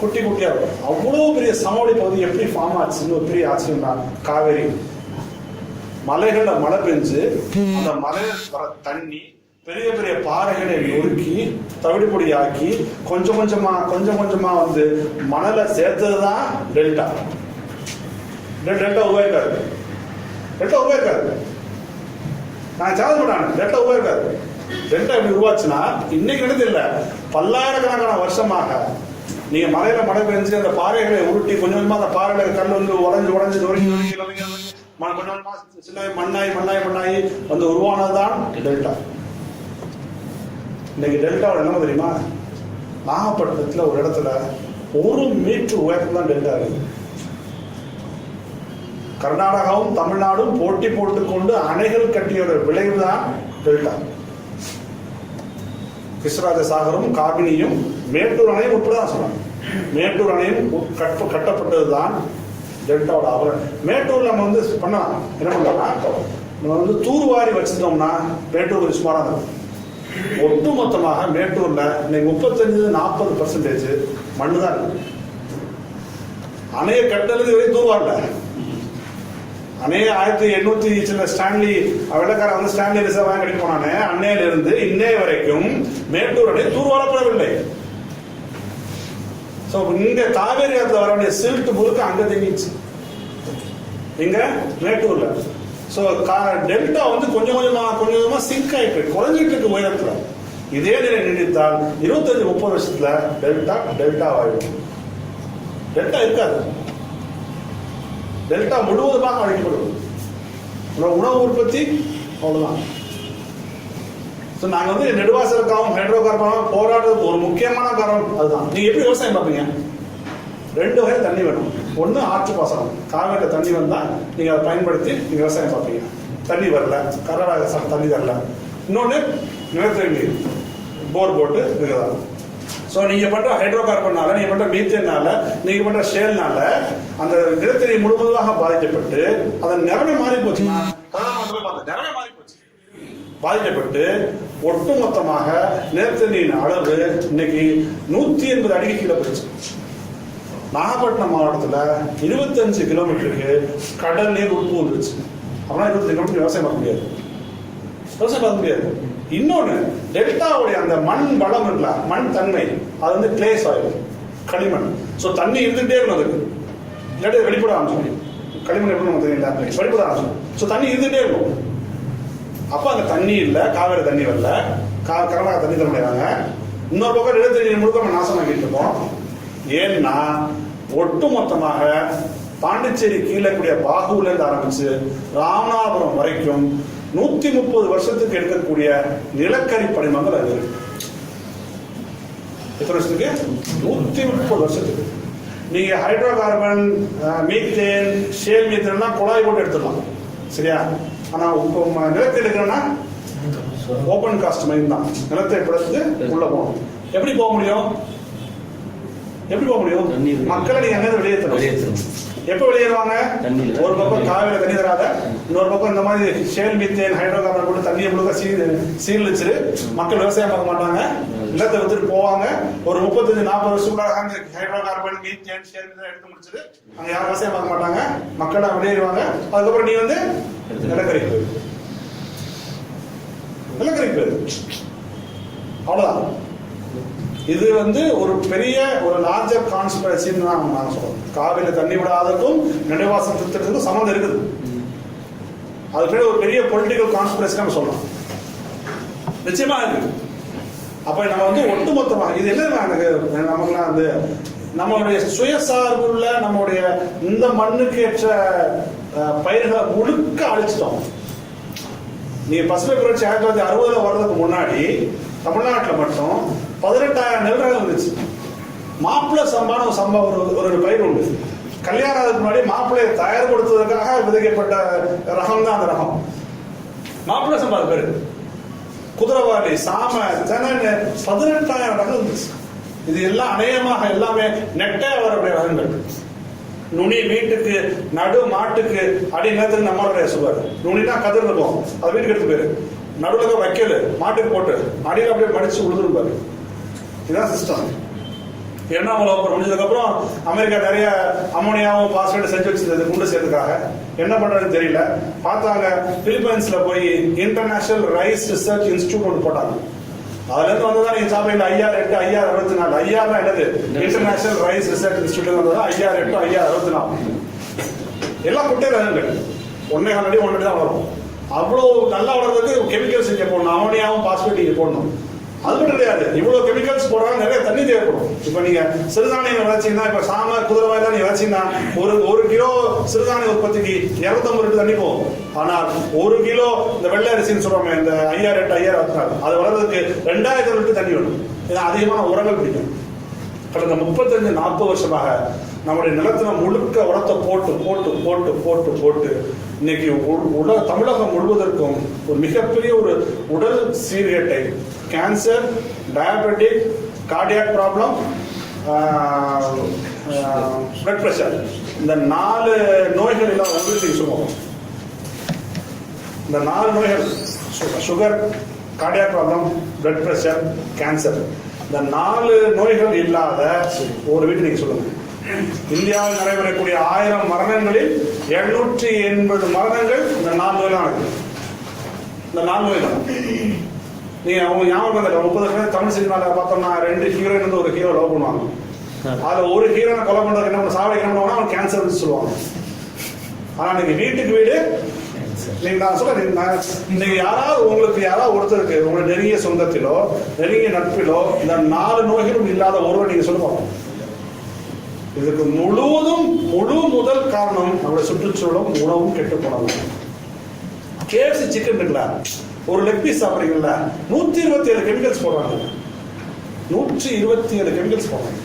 குட்டி குட்டியா இருக்கும். அவ்வளவு பெரிய சமவெளி பகுதி எப்படி ஃபார்ம் ஆச்சுன்னு ஒரு பெரிய ஆச்சரியம் தான். காவேரி மலைகள்ல மழை பெஞ்சு அந்த மலையில வர தண்ணி பெரிய பெரிய பாறைகளை நொறுக்கி தவிடுபொடி ஆக்கி கொஞ்சம் கொஞ்சமா வந்து மணலை சேர்த்ததுதான் டெல்டா. டெல்டா உருவாக்காரு. நான் சேலஞ்ச் பண்ணானே, டெல்டா உருவாக்காரு. டெல்டா எப்படி உருவாச்சுன்னா இன்னைக்கு நடந்து இல்ல, பல்லாயிரக்கணக்கான வருஷமாக நீங்க மலையில மழை பெஞ்சு அந்த பாறைகளை உருட்டி கொஞ்சம் கொஞ்சமா அந்த பாறையில கல் வந்து உடஞ்சு நொறுங்கி கொஞ்சம் கொஞ்சமா சின்ன மண்ணாயி வந்து உருவானதுதான் டெல்டா. இன்னைக்கு டெல்டாவோட என்ன தெரியுமா? நாகப்பட்டினத்துல ஒரு இடத்துல 1 மீட்டர் உயரத்துல தான் டெல்டா இருக்கு. கர்நாடகாவும் தமிழ்நாடும் போட்டி போட்டுக்கொண்டு அணைகள் கட்டியோட விளைவுதான் டெல்டா. கிருஷ்ணராஜ சாகரும் காவினியும் மேட்டூர் அணையும் உட்படதான் சொன்னாங்க. மேட்டூர் அணையும் கட்டப்பட்டதுதான் டெல்டாவோட ஆவரணம். மேட்டூர்ல நம்ம வந்து பண்ணலாம், என்ன பண்ணலாம், நம்ம வந்து தூர்வாரி வச்சிருந்தோம்னா மேட்டூர் சுமாரா இருக்கும். ஒட்டு மொத்தமாக மேட்டூர்ல இன்னைக்கு 35-40% மண்ணு தான் இருக்கு. அணைய கட்டலுக்கு வரை தூர்வாரல. அணைய 1800 சில ஸ்டான்லி வெள்ளக்கார வந்து ஸ்டான்லி ரிசர்வ் வாங்கி கட்டி போனானே, அன்னையில இருந்து இன்னைய வரைக்கும் மேட்டூர் அணை தூர்வாரப்படவில்லை. இங்க காவேரி ஆத்துல வர வேண்டிய சில்ட் முழுக்க அங்க தேங்கிச்சு, இங்க மேட்டூர்ல. டெல்டா வந்து கொஞ்சம் கொஞ்சமா சிங்க் ஆயிட்டு குறைஞ்சிட்டு இருக்கு உயரத்துல. இதே நிலை நீடித்தால் 25-30 வருஷத்துல டெல்டா ஆயிடும். டெல்டா இருக்காது, டெல்டா முழுவதுமாக அழிக்கப்படும். உணவு உற்பத்தி அவ்வளவுதான். நாங்க வந்து நெடுவாசலுக்காகவும் ஹைட்ரோ கார்பனாகவும் போராடுறதுக்கு ஒரு முக்கியமான காரணம் அதுதான். நீங்க எப்படி விவசாயம் பார்ப்பீங்க? 2 வகை தண்ணி வேணும். ஒன்று ஆற்று பாசனம், காவேரியில் தண்ணி வந்தால் நீங்கள் அதை பயன்படுத்தி நீங்கள் விவசாயம் பார்ப்பீங்க. தண்ணி வரல, கர்நாடகா தண்ணி வரல. இன்னொன்று நிலத்தடி நீர், போர் போட்டு இருக்கிறதா. ஸோ நீங்கள் பண்ணுற ஹைட்ரோ கார்பன்னால, நீங்கள் பண்ணுற மீத்தேனால, நீங்கள் பண்ணுற ஷேல்னால அந்த நிலத்தடி முழுவதுமாக பாதிக்கப்பட்டு அதன் நிறமே மாறி போச்சுன்னா நிறமே மாறி போச்சு, பாதிக்கப்பட்டு ஒட்டுமொத்தமாக நிலத்தடியின் அளவு இன்னைக்கு 180 அடிக்கு கீழே போயிடுச்சு. நாகப்பட்டினம் மாவட்டத்தில் 25 கிலோமீட்டருக்கு கடல் நீர் உட்புந்துருச்சு. அப்படின்னா 25 கிலோமீட்டர் விவசாயம் பார்க்க முடியாது, விவசாயம் பார்க்க முடியாது. இன்னொன்று, டெல்டாவுடைய அந்த மண் வளம் இருக்குல்ல, மண் தன்மை, அது வந்து கிளே சாயில், களிமண். ஸோ தண்ணி இருந்துகிட்டே இருக்கணும், அதுக்கு இல்லாட்டி வெளிப்பட ஆரம்பிச்சோம். களிமண் எப்படி நமக்கு தெரியல, வெளிப்பட ஆரம்பிச்சோம். ஸோ தண்ணி இருந்துகிட்டே இருக்கும். அப்போ அந்த தண்ணி இல்லை, காவேரி தண்ணி வரல, கர்நாடகா தண்ணி தர முடியாங்க. இன்னொரு பக்கம் நிலத்தடி முழுக்க நம்ம நாசமாக்கிட்டு இருக்கோம். ஏன்னா ஒட்டு மொத்தமாக பாண்டிச்சேரி கீழே கூடிய பாகூர்ல இருந்து ஆரம்பிச்சு ராமநாதபுரம் வரைக்கும் 130 வருஷத்துக்கு எடுக்கக்கூடிய நிலக்கரி படிமங்கள் அது. எத்தனை வருஷத்துக்கு? 130 வருஷத்துக்கு. நீங்க hydrocarbon, methane, shale methane குழாய் போட்டு எடுத்துடலாம், சரியா? ஆனா நிலத்தை எடுக்கணும்னா ஓபன் காஸ்ட் மைன் தான். நிலத்தை பிடித்து உள்ள போகணும். எப்படி போக முடியும்? எப்படி போக முடியும்? மக்களை நீங்க அங்க வெளியேற்றணும். எப்ப வெளியேறுவாங்க? ஒரு பக்கம் காவிரியில தண்ணி தராத, இன்னொரு பக்கம் இந்த மாதிரி ஷேல் மீத்தேன், ஹைட்ரோ கார்பன் போட்டு தண்ணியை முழுக்க சீரழிச்சு மக்கள் விவசாயம் பார்க்க மாட்டாங்க, நிலத்தை வித்துட்டு போவாங்க. ஒரு 35-40 வருஷம் hydrocarbon, methane, shale methane எடுத்து முடிச்சுட்டு அங்க யாரும் விவசாயம் பார்க்க மாட்டாங்க, மக்கள் வெளியேறுவாங்க. அதுக்கப்புறம் நீ வந்து நிலக்கரிக்கு போயிரு, நிலக்கரிக்கு போயிரு, அவ்வளவுதான். இது வந்து ஒரு பெரிய ஒரு லார்ஜர் கான்ஸ்பிரசின்னு தான் நாங்கள் சொல்றோம். காவிரியில் தண்ணி விடாததுக்கும் நெடுவாசல் திட்டத்துக்கும் சம்மந்தம் இருக்குது. அது பேர் ஒரு பெரிய பொலிட்டிக்கல் கான்ஸ்பிரசி நம்ம சொல்லலாம், நிச்சயமா இருக்கு. அப்ப நம்ம வந்து ஒட்டுமொத்தமாக இது என்ன நமக்குலாம் வந்து நம்மளுடைய சுயசார்புள்ள நம்முடைய இந்த மண்ணுக்கு ஏற்ற பயிர்களை முழுக்க அழிச்சிட்டோம். நீங்க பசுமை புரட்சி 1960 வர்றதுக்கு முன்னாடி தமிழ்நாட்டில் மட்டும் 18,000 நெல் ரகம் இருந்துச்சு. மாப்பிள்ளை சம்பான ஒரு பயிர் உண்டு. கல்யாணத்துக்கு முன்னாடி மாப்பிள்ளையை தயார் கொடுத்ததற்காக விதைக்கப்பட்ட ரகம் தான் அந்த ரகம். மாப்பிள்ளை சம்பா பேரு குதிரவாளி, சாம, தென்னை, 18,000 ரகம் இருந்துச்சு. இது எல்லாம் அநேகமாக எல்லாமே நெட்டே வரக்கூடிய ரகங்கள். நுனி வீட்டுக்கு நடு, மாட்டுக்கு அடி நேரத்துக்கு நம்மளுடைய சொல்வாரு. நுனினா கதிர் இருக்கும், அது வீட்டுக்கு எடுத்து போயிரு. நடுவில் வைக்கல, மாட்டுக்கு போட்டு அடியில் அப்படியே மடிச்சு உழுதுருப்பாரு. இதுதான் சிஸ்டம். 2ஆம் உலக போர் முடிஞ்சதுக்கு அப்புறம் அமெரிக்கா நிறைய அமோனியாவும் பாஸ்பேட் செஞ்சு வச்சிருந்தது குண்டு சேர்த்துக்காக. என்ன பண்றதுன்னு தெரியல. பார்த்தாங்க, பிலிப்பைன்ஸ்ல போய் இன்டர்நேஷனல் ரைஸ் ரிசர்ச் இன்ஸ்டிடியூட் ஒன்று போட்டாங்க. அதுல இருந்து வந்ததா நீங்க சாப்பிடுங்க. IR8 IR64. IR என்னது? இன்டர்நேஷனல் ரைஸ் ரிசர்ச் இன்ஸ்டிடியூட் வந்ததா IR8 IR64. எல்லாம் குட்டை ரகங்கள், 1.5 அடி தான் வரும். அவ்வளவு நல்லா வளர்றதுக்கு கெமிக்கல்ஸ் இங்கே போடணும், அமோனியாவும் பாஸ்பேட் இங்கே போடணும். அது மட்டும் கிடையாது, இவ்வளவு கெமிக்கல்ஸ் போடுறாங்க, நிறைய தண்ணி தேவைப்படும். இப்ப நீங்க சிறுதானியம் விளைச்சிங்கன்னா, இப்ப சாம, குதிரைவாயெல்லாம் நீங்க விளைச்சிங்கன்னா ஒரு கிலோ சிறுதானிய உற்பத்திக்கு 250 லிட்டர் தண்ணி போகும். ஆனால் 1 கிலோ இந்த வெள்ளை அரிசின்னு சொல்றோம், இந்த IR8 IR64, அது வளர்றதுக்கு 2000 லிட்டர் தண்ணி வேணும். ஏன்னா அதிகமான உரங்கள் பிடிக்கும். கடந்த 35-40 வருஷமாக நம்முடைய நிலத்துல முழுக்க உரத்தை போட்டு போட்டு போட்டு போட்டு போட்டு இன்னைக்கு தமிழகம் முழுவதற்கும் ஒரு மிகப்பெரிய ஒரு உடல் சீர்கேட்டை, cancer, diabetic, cardiac problem, blood pressure, இந்த 4 நோய்கள் எல்லாம் உங்களுக்கு சொல்லுவோம். இந்த 4 நோய்கள், sugar, cardiac problem, blood pressure, cancer, இந்த 4 நோய்கள் இல்லாத ஒரு வீட்டு நீங்க சொல்லுங்க. இந்தியாவில் நடைபெறக்கூடிய 1000 மரணங்களில் 780 மரணங்கள் இந்த 4 நோய் தான் நடக்குது. இந்த 4 நோய் தான். நீங்க அவங்க ஞாபகம் 30 வருஷம் தமிழ் சினிமாவில் பார்த்தோம்னா 2 ஹீரோயின் வந்து ஒரு ஹீரோ லவ் பண்ணுவாங்க. அதுல ஒரு ஹீரோனை கொலை பண்றதுக்கு என்ன பண்ண, சாவடிக்க என்ன பண்ணுவாங்கன்னா அவன் கேன்சர் சொல்லுவாங்க. ஆனா நீங்க வீட்டுக்கு வீடு நீங்க நான் சொல்றேன், நீங்க யாராவது உங்களுக்கு யாராவது ஒருத்தருக்கு உங்க நெருங்கிய சொந்தத்திலோ நெருங்கிய நட்பிலோ இந்த 4 நோய்களும் இல்லாத ஒருவர் நீங்க சொல்லுவாங்க. இதுக்கு முழு முதல் காரணம் நம்முடைய சுற்றுச்சூழலும் உணவும் கெட்டு போனது. KFC சிக்கன் இருக்குல்ல, ஒரு லெக் பீஸ் சாப்பிடுறீங்கல்ல, 127 கெமிக்கல்ஸ் போடுறாங்க. 127 கெமிக்கல்ஸ் போடுறாங்க.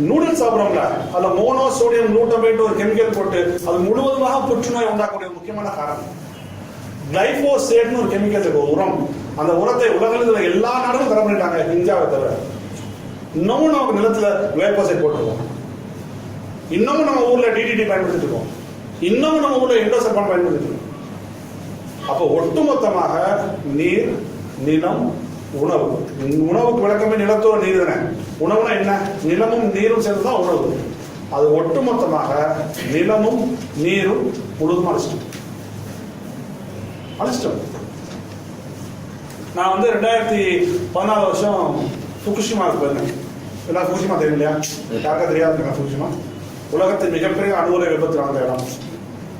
நூடுல்ஸ் சாப்பிட்றோம்ல, அதுல மோனோ சோடியம் குளூட்டமேட் ஒரு கெமிக்கல் போட்டு அது முழுவதுமாக புற்றுநோய் உண்டாக்கக்கூடிய முக்கியமான காரணம். கிளைபோசேட்னு ஒரு கெமிக்கல் இருக்கு, உரம். அந்த உரத்தை உலகில் எல்லா நாடும் தர பண்ணிட்டாங்க, இந்தியாவை தவிர. இன்னமும் நமக்கு நிலத்துல கிளைபோசேட் போட்டுருக்கோம். இன்னமும் நம்ம ஊர்ல டிடிடி பயன்படுத்திட்டு இருக்கோம். இன்னமும் நம்ம ஊர்ல எண்டோசல்பான் பயன்படுத்திட்டு இருக்கோம். அப்போ ஒட்டுமொத்தமாக நீர், நிலம், உணவு. உணவுக்கு விளக்கமே நிலத்தோட நீர் தானே. உணவுனா என்ன? நிலமும் நீரும் சேர்ந்துதான் உணவு. அது ஒட்டுமொத்தமாக நிலமும் நீரும் முழுதுமா அழிச்சிட்டோம். நான் 2014 வருஷம் ஃபுகுஷிமாவுக்கு போயிருந்தேன். எல்லாம் ஃபுகுஷிமா தெரியும் இல்லையா? யாருக்கா தெரியாது ஃபுகுஷிமா? உலகத்தின் மிகப்பெரிய அணு உலை விபத்து நடந்த இடம்,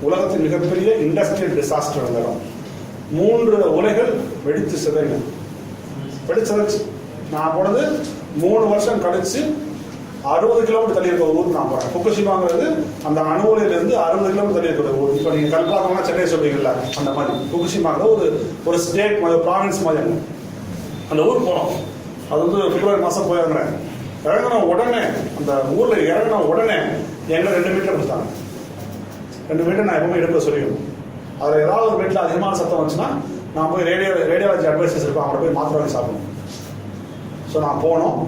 உலகத்தின் மிகப்பெரிய இண்டஸ்ட்ரியல் டிசாஸ்டர் நடந்த இடம். 3 உலைகள் வெடித்து சிதைங்க. வெடிச்சதச்சு நான் போனது 3 வருஷம் கழிச்சு 60 கிலோமீட்டர் தள்ளி இருக்க ஊருக்கு நான் போறேன். ஃபுகுஷிமாங்கிறது அந்த அணு உலையிலிருந்து 60 கிலோமீட்டர் தள்ளி இருக்கிற ஊர். இப்போ நீங்க கல்பாக்கம்னா சென்னை சொல்றீங்கல்ல, அந்த மாதிரி ஃபுகுஷிமாங்கிறது ஒரு ஸ்டேட் மாதிரி, ப்ராவின்ஸ் மாதிரி. அந்த ஊருக்கு போனோம். அது பிப்ரவரி மாசம் போய் இறங்கின உடனே, அந்த ஊர்ல இறங்கின உடனே எங்க 2 மீட்டர் கொடுத்தாங்க. 2 மீட்டர் நான் எப்பவுமே எடுக்க சொல்லிக்கணும். அதில் ஏதாவது ஒரு வீட்டில் அதிகமான சத்தம் வந்துச்சுன்னா நான் போய் ரேடியாலஜி அட்வைசர்ஸ் இருப்பேன், அவங்கள போய் மாத்திரை வாங்கி சாப்பிடணும். ஸோ நான் போனோம்.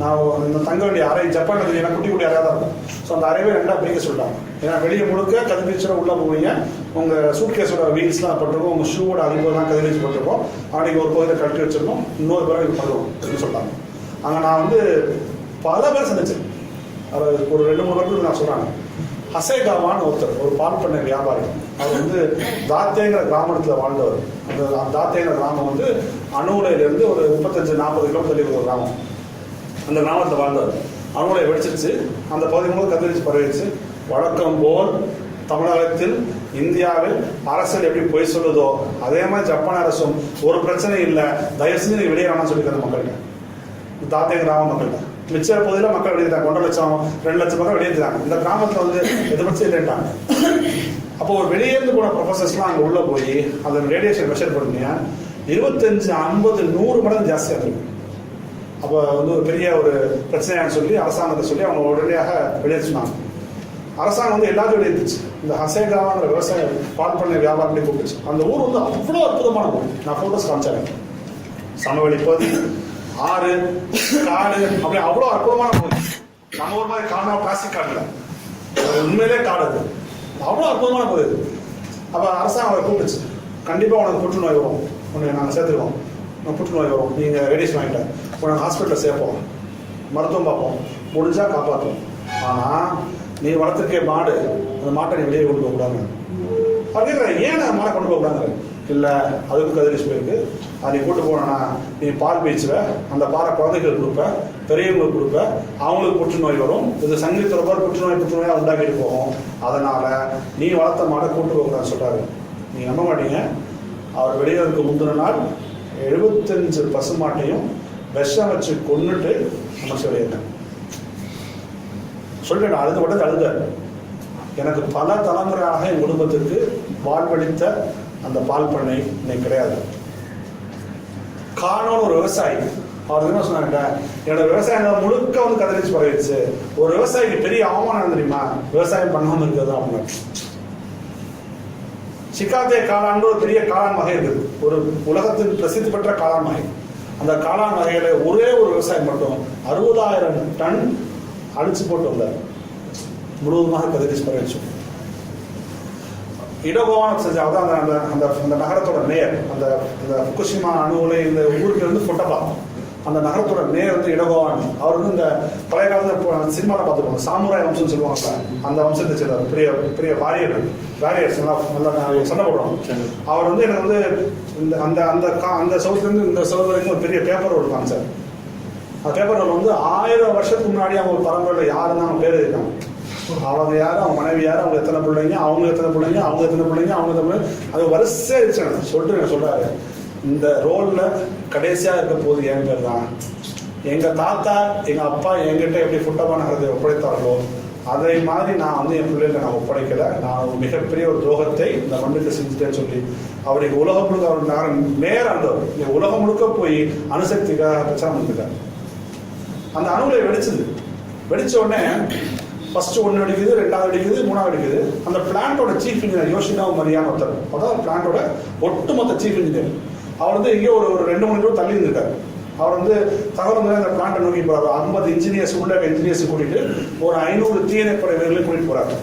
நான் இந்த தங்க வேண்டிய அறை, ஜப்பானில் எனக்கு குட்டி குட்டி அறையாக தான் இருக்கும். ஸோ அந்த அறையை 2ஆக பிரிக்க சொல்லிட்டாங்க. ஏன்னா வெளியே முழுக்க கதிர்வீச்சோட உள்ளே போவீங்க, உங்கள் சூட்கேஸோட வீல்ஸ்லாம் பட்டிருக்கோம், உங்கள் ஷூவோட அதிகமாக கதிர்வீச்சு பட்டிருக்கோம். அன்றைக்கி ஒரு பகுதியில் கழட்டி வச்சிருக்கோம், இன்னொரு பேரை இது பண்ணுவோம் அப்படின்னு சொல்லிட்டாங்க. அங்கே நான் பல பேர் சந்திச்சேன். அது ஒரு 2-3 பேருக்கு நான் சொல்கிறாங்க. ஹசேகாவான்னு ஒருத்தர், ஒரு பால் பண்ணை வியாபாரி. அவர் தாத்தேங்கிற கிராமத்தில் வாழ்ந்தவர். அந்த தாத்தேங்கிற கிராமம் அணு உலையிலிருந்து ஒரு 35-40 கிலோமீட்டர் தள்ளி ஒரு கிராமம். அந்த கிராமத்தில் வாழ்ந்தவர். அணு உலை வெடிச்சிருச்சு, அந்த பகுதி மூலம் கதிர்வீச்சு பரவிடுச்சு. வழக்கம் போல் தமிழகத்தில், இந்தியாவில் அரசியல் எப்படி பொய் சொல்லுதோ அதே மாதிரி ஜப்பான் அரசும் ஒரு பிரச்சனை இல்லை, தயவு செஞ்சு நீங்க வெளியேறான்னு சொல்லிக்கிறது மக்கள்கிட்ட, தாத்தே கிராம மக்கள்கிட்ட. மிச்ச பகுதியில் மக்கள் வெளியேறாங்க. 1.5 லட்சம் 2 லட்சம் மக்கள் வெளியேறாங்க. இந்த கிராமத்தில் எதிர்பட்சம் இல்லைன்ட்டாங்க. அப்போ ஒரு வெளியேந்து போன ப்ரொஃபஸர்ஸ்லாம் அங்கே உள்ள போய் அந்த ரேடியேஷன் மெஷர் பண்ணீங்க 25, 50, 100 மடங்கு ஜாஸ்தியாக இருக்கு. அப்போ ஒரு பெரிய ஒரு பிரச்சனையான்னு சொல்லி அரசாங்கத்தை சொல்லி அவங்க உடனடியாக வெளியேற்றினாங்க. அரசாங்கம் எல்லாத்தையும் வெளியேற்றுச்சு. இந்த ஹசேகாவாங்கிற விவசாய பால் பண்ணை வியாபாரத்தை கூப்பிடுச்சு. அந்த ஊர் அவ்வளோ அற்புதமான ஊர். நான் போட்டோஸ் காமிச்சாங்க. சமவெளி பகுதி, ஆறு, காடு, அப்படி அவ்வளோ அற்புதமான ஊர். நம்ம ஊர் மாதிரி காணா பிளாஸ்டிக் காடு இல்லை, உண்மையிலே காடு. அது அவ்வளோ அற்புதமான பகுதி. அப்போ அரசாங்கம் அவரை கூப்பிடுச்சு. கண்டிப்பாக உனக்கு புற்றுநோய் வரும், உனக்கு நாங்கள் சேர்த்துருவோம், புற்றுநோய் வரும், நீங்கள் ரேடியேஷன் வாங்கிட்டேன், உனக்கு ஹாஸ்பிட்டலில் சேர்ப்போம், மருத்துவம் பார்ப்போம், முடிஞ்சால் காப்பாற்றுவோம். ஆனால் நீ வளர்த்துருக்கே மாடு, அந்த மாட்டை நீ வெளியே கொண்டு போகக்கூடாது. அவர் கேட்குறேன், ஏன் அந்த மாடை கொண்டு போகக்கூடாது? இல்லை, அதுக்கு கதிரிச்சு போயிருக்கு, அதை நீ கூட்டு போனா நீ பால் பீச்சுவ, அந்த பாலை குழந்தைகளுக்கு கொடுப்ப, பெரியவங்களுக்கு கொடுப்ப, அவங்களுக்கு புற்றுநோய் வரும். இது சங்கீதத்தோட புற்றுநோயாக உண்டாக்கிட்டு போகும். அதனால நீ வளர்த்த மாடை கூட்டு போகக்கூடாதுன்னு சொல்றாரு. நீங்க நம்ப மாட்டீங்க, அவர் வெளியேறதுக்கு முந்தின நாள் 75 பசுமாட்டையும் விஷம் வச்சு கொன்னுட்டு அமைச்சு வெளியேறேன் சொல்லிட்டு அழுதாரு. எனக்கு பல தலைமுறையாக என் குடும்பத்திற்கு வாழ்வளித்த அந்த பால் பண்ணை இன்னைக்கு கிடையாது. காரணம் ஒரு விவசாயி. அவர் என்ன சொன்னாங்க, என்னோட விவசாயம் முழுக்க கதிரிச்சு பரவிடுச்சு. ஒரு விவசாயிக்கு பெரிய அவமானம் தெரியுமா, விவசாயம் பண்ணாம இருக்கிறது அப்படின்னு. சிக்காத்தே காளான் ஒரு பெரிய காளான் வகை இருக்குது, ஒரு உலகத்தின் பிரசித்தி பெற்ற காளான் வகை. அந்த காளான் வகையில ஒரே ஒரு விவசாயம் மட்டும் 60,000 டன் அழிச்சு போட்டு வந்தார், முழுவதுமாக கதிரிச்சு பரவிச்சு. இடகோவான் செஞ்ச அதான் அந்த நகரத்தோட மேயர், அந்த ஃபுகுஷிமா அணு உலை இந்த ஊருக்கு ஃபுட்டபா, அந்த நகரத்தோட மேயர் இடகோவான். அவர் இந்த பழைய காலத்தில் சினிமாவில் பார்த்துருக்கோம், சாமுராய் வம்சம்னு சொல்லுவாங்க, அந்த வம்சத்தை சேர்ந்தார். பெரிய பெரிய வாரியர்ஸ் நல்லா சண்டை போடுவாங்க. அவர் எனக்கு இந்த அந்த அந்த அந்த சவுத்துலேருந்து இந்த சவுத் வரைக்கும் ஒரு பெரிய பேப்பர் ரோல் காமிச்சார். அந்த பேப்பர் ரோல் 1000 வருஷத்துக்கு முன்னாடி அவங்க பரம்பரையில் யாருன்னு அவங்க பேர் இருக்காங்க. அவங்க யாரு, அவங்க மனைவி யாரு, அவங்க எத்தனை பிள்ளைங்க, அவங்க எத்தனை பிள்ளைங்க, அவங்க எத்தனை பிள்ளைங்க, அவங்க எத்தனை, அது வரிசையா இருந்துச்சு. சொல்லிட்டு சொல்றாரு, இந்த ரோல்ல கடைசியா இருக்க போது என் பேர் தான். எங்க தாத்தா எங்க அப்பா என்கிட்ட எப்படி ஃபுட்டபா நகரத்தை ஒப்படைத்தார்களோ அதே மாதிரி நான் என் பிள்ளைகளை நான் ஒப்படைக்கல. நான் மிகப்பெரிய ஒரு துரோகத்தை இந்த மண்ணுக்கு செஞ்சுட்டேன்னு சொல்லி அவருக்கு உலகம் முழுக்க அவர் நகரம் மேயர் ஆண்டவர் உலகம் முழுக்க போய் அணுசக்திக்காக பிரச்சாரம் பண்ணிருக்காரு. அந்த அணுலை வெடிச்சது. வெடிச்ச உடனே ஃபர்ஸ்ட் ஒன்று வெடிக்குது, ரெண்டாவது வெடிக்குது, மூணாவது வெடிக்குது. அந்த பிளான்ட்டோட சீஃப் இன்ஜினியர் யோஷினோ மரியான்னு ஒருத்தர், அதாவது பிளான்ட்டோட ஒட்டுமொத்த சீஃப் இன்ஜினியர், அவர் வந்து எங்கேயோ ஒரு 2-3 கிலோ தள்ளி இருந்திருக்காரு. அவர் வந்து தகவல் அந்த பிளான்ட்டை நோக்கி போறாரு. 50 இன்ஜினியர்ஸ் உள்ள இன்ஜினியர்ஸ் கூட்டிட்டு ஒரு 500 தீயணைப்படை வீரர்களையும் கூட்டிட்டு போறாரு.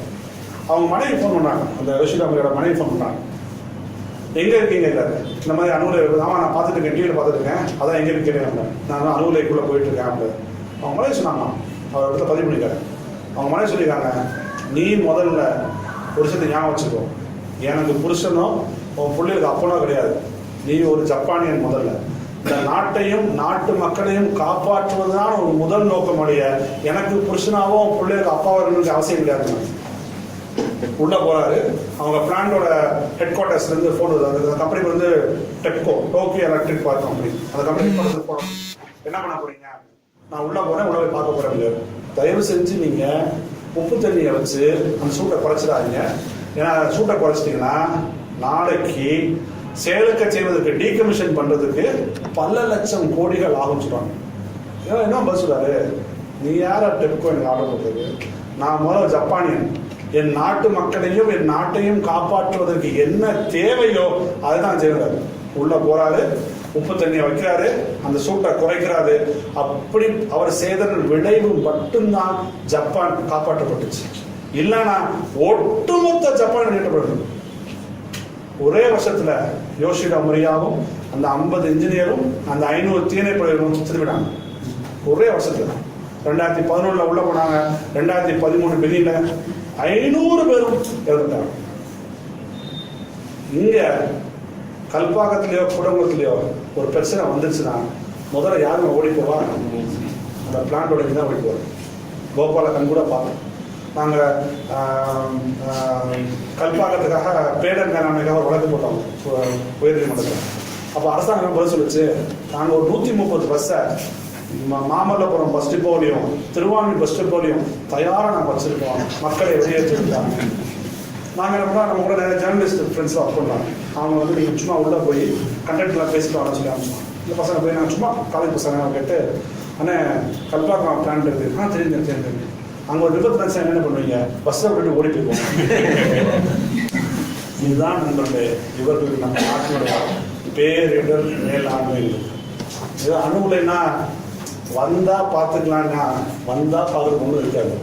அவங்க மனைவி ஃபோன் பண்ணாங்க, அந்த யோஷினோ மரியோட மனைவி ஃபோன் பண்ணாங்க. எங்கே இருக்கீங்க கேட்குறாரு. இந்த மாதிரி அணுகுலை, ஆமாம் நான் பார்த்துட்டு இருக்கேன், டிவியில் பார்த்துட்டு இருக்கேன், அதான் எங்கே இருக்கேன், நான் அணுகுலைக்குள்ளே போயிட்டு இருக்கேன் அப்படின்னு அவங்க மனைவி சொன்னாங்க. அவர் இடத்துல பதிவு பண்ணிக்காரு. அவங்க மனைவி சொல்லியிருக்காங்க, நீ முதல்ல ஒரு விஷயத்தை ஞாபகம் வச்சுக்கோ, எனக்கு புருஷனோ உன் பிள்ளைகளுக்கு அப்பனோ கிடையாது, நீ ஒரு ஜப்பானியன். முதல்ல இந்த நாட்டையும் நாட்டு மக்களையும் காப்பாற்றுவதுதான் ஒரு முதல் நோக்கமுடைய, எனக்கு புருஷனாவோ பிள்ளைகளுக்கு அப்பாவோ இருக்கணும்னு அவசியம் கிடையாது. உள்ள போறாரு. அவங்க பிளான்டோட ஹெட் குவார்டர்ஸ்ல இருந்து போன் வருது. அந்த கம்பெனிக்கு வந்து டெப்கோ, டோக்கியோ எலக்ட்ரிக் பவர் கம்பெனி, அந்த கம்பெனிக்கு போனோம். என்ன பண்ண போறீங்க? நான் உள்ள போறேன், உள்ள போய் பார்க்க போறேன். தயவு செஞ்சு நீங்க உப்பு தண்ணியை வச்சு அந்த சூட்டை குறைச்சிடாதீங்க. ஏன்னா சூட்டை குறைச்சிட்டீங்கன்னா நாளைக்கு செயலுக்க செய்வதற்கு டீகமிஷன் பண்றதுக்கு பல லட்சம் கோடிகள் ஆகும் சொல்றாங்க. ஏன்னா என்ன பதில் சொல்றாரு, நீ யார டெப்கோ எனக்கு ஆர்டர் பண்றது? நான் முதல்ல ஜப்பானியன், என் நாட்டு மக்களையும் என் நாட்டையும் காப்பாற்றுவதற்கு என்ன தேவையோ அதுதான் செய்யறாரு. உள்ள போறாரு, உப்பு தண்ணியை வைக்கிறாரு, அந்த சூட்டை குறைக்கிறாரு. அப்படி அவர் செய்ததன் விளைவு மட்டும்தான் ஜப்பான் காப்பாற்றப்பட்டுச்சு. இல்லைன்னா ஒட்டுமொத்த ஜப்பான் வெளியிடப்படும். ஒரே வருஷத்துல யோஷிடோ மரியாவும் அந்த 50 இன்ஜினியரும் அந்த 500 தீயணைப்படையும் செத்துவிட்டாங்க. ஒரே வருஷத்துல 2011 உள்ள போனாங்க. 2013 வெளியில 500 பேரும் இறந்துட்டாங்க. இங்க கல்பாக்கத்திலேயோ குடங்குளத்திலேயோ ஒரு பிரச்சனை வந்துருச்சுன்னா முதல்ல யாருமே ஓடி போவா? அந்த பிளான்டோட தான் ஓடி போவார். கோபால கண் கூட பார்த்தோம். நாங்கள் கல்பாக்கத்துக்காக பேடர் மேலாண்மைக்காக ஒரு வழக்கு போட்டோம் உயர்நீதிமன்றத்தில். அப்போ அரசாங்கம் பதில் சொல்லிச்சு, நாங்கள் ஒரு 130 பஸ்ஸை மாமல்லபுரம் பஸ் டிப்போலையும் திருவான்மூர் பஸ் டிப்போலையும் தயாராக நாங்கள் வச்சிருக்கோம், மக்களை வெளியேற்றிருக்காங்க. நாங்கள் என்ன பண்ணோம், நம்ம கூட நிறைய ஜேர்னலிஸ்ட் ஃப்ரெண்ட்ஸ் ஒர்க் பண்ணுறாங்க. அவங்க வந்து நீங்கள் சும்மா உள்ளே போய் கண்டக்டர்லாம் பேசிட்டு வர சொல்லி அனுப்பிச்சோம். இந்த பசங்க போய் நாங்கள் சும்மா காலேஜ் பசங்க கேட்டு, அண்ணே கல்பாக்கம் பிளான் இருக்குது, தெரிஞ்சு அங்கே ஒரு விபத்து நினச்சா என்ன பண்ணுவீங்க? பஸ்ஸை விட்டு ஓடி போய்வோம். இதுதான் நண்பர்களே இவர்களுக்கு நம்ம நாட்டினுடைய பேரிடர் மேலாண்மை. இது அணுகுலைன்னா வந்தா பார்த்துக்கலாம்னா வந்தா பார்க்கறது ஒன்றும் இருக்காது,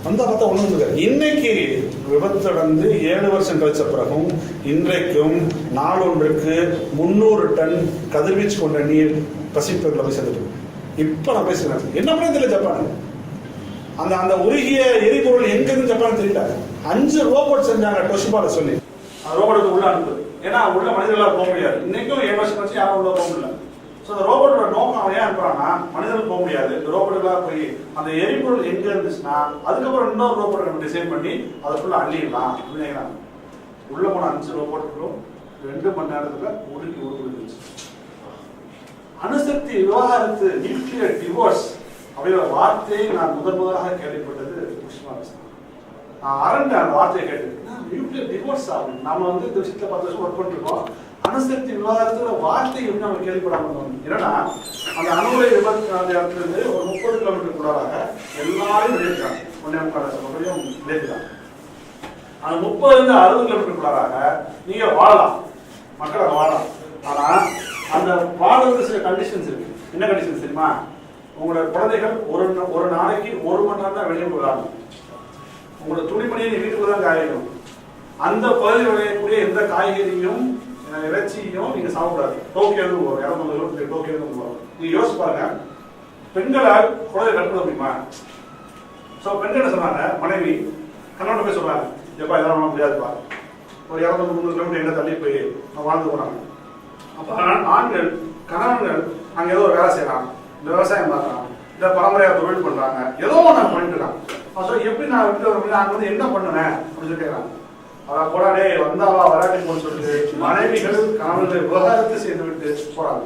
வந்தா பார்த்தா ஒன்றும் இருக்காது. இன்னைக்கு விபத்து நடந்து 7 வருஷம் கழிச்ச பிறகும் இன்றைக்கும் நாளொன்றுக்கு 300 டன் கதிர்வீச்சு கொண்ட நீர் பசிபிக்ல போய் சேர்ந்துட்டு. இப்ப நான் பேசுறேன், என்ன பண்ண தெரியல ஜப்பான். அந்த அந்த உருகிய எரிபொருள் எங்கிருந்து ஜப்பான் தெரியல. 5 ரோபோட் செஞ்சாங்க டொஷிபால சொல்லி. அந்த ரோபோட்டுக்கு உள்ள அனுப்புது. ஏன்னா உள்ள மனிதர்களால் போக முடியாது. இன்னைக்கும் 7 வருஷம் கழிச்சு யாரும் உள்ள போக முடியல. ஸோ அந்த ரோபோட்டோட நோக்கம் அவன் ஏன் அனுப்புறான்னா, மனிதர்கள் போக முடியாது, இந்த ரோபோட்டுகளாக போய் அந்த எரிபொருள் எங்க இருந்துச்சுன்னா அதுக்கப்புறம் இன்னொரு ரோபோட்டை நம்ம டிசைன் பண்ணி அதை ஃபுல்லா அள்ளிடலாம் அப்படின்னு. உள்ள போன 5 ரோபோட்டுகளும் 2 மணி நேரத்துல உருக்கி உருவாச்சு. அணுசக்தி விவகாரத்து நியூக்ளியர் டிவோர்ஸ் அப்படிங்கிற வார்த்தையை நான் முதலாக கேள்விப்பட்டது புஷ்மா. நான் அரண்ட அந்த வார்த்தையை கேட்டு, நியூக்ளியர் டிவோர்ஸ் ஆகும். நம்ம வந்து இந்த விஷயத்துல 10 வருஷம் ஒர்க் பண்ணிருக்கோம். அணுசக்தி விவாதத்துல வார்த்தை எப்படி நம்ம கேள்விப்படாம. ஏன்னா அந்த அணுகுலை விபத்து இடத்துல இருந்து ஒரு 30 கிலோமீட்டர் கூடாக எல்லாரும் வெளியேற்றாங்க. 1.25 வெளியேற்றாங்க. அந்த 30 இருந்து 60 கிலோமீட்டர் கூடாக நீங்க வாழலாம், மக்களை வாழலாம். ஆனா அந்த வாழ்றதுக்கு சில கண்டிஷன்ஸ் இருக்கு. என்ன கண்டிஷன்ஸ் தெரியுமா? உங்களோட குழந்தைகள் ஒரு நாளைக்கு 1 மணி நேரம் தான் வெளியே போகலாம். உங்களோட துணிமணியை வீட்டுக்குள்ள தான் காயணும். அந்த பகுதியில் விளையக்கூடிய எந்த காய்கறியும் இறைச்சியும் நீங்க சாப்பிடாது. டோக்கியோ வரும், 250 டோக்கியோ வரும். நீங்க யோசிச்சு பாருங்க, பெண்களால் குழந்தை கற்பனை முடியுமா? ஸோ பெண்கள் என்ன சொன்னாங்க, மனைவி கணவன் போய் சொல்றாங்க, எப்பா இதெல்லாம் பண்ண முடியாதுப்பா, ஒரு 200-300 கிலோமீட்டர் எங்க தள்ளி போய் வாழ்ந்து போறாங்க. அப்ப ஆண்கள் கணவன்கள் அங்க ஏதோ ஒரு வேலை செய்யறாங்க, இந்த விவசாயம் பார்க்கறாங்க, இந்த பரம்பரையா தொழில் பண்றாங்க, ஏதோ ஒன்று பண்ணிட்டு இருக்காங்க. எப்படி நான் விட்டு வர அங்க வந்து என்ன பண்ணுவேன் அப்படின்னு சொல்லி கேட்கறாங்க. அவ போராடே வந்தாவா வராட்டின்னு சொல்லிட்டு மனைவிகள் கணவன்களை விவகாரத்தை செய்து விட்டு போறாங்க.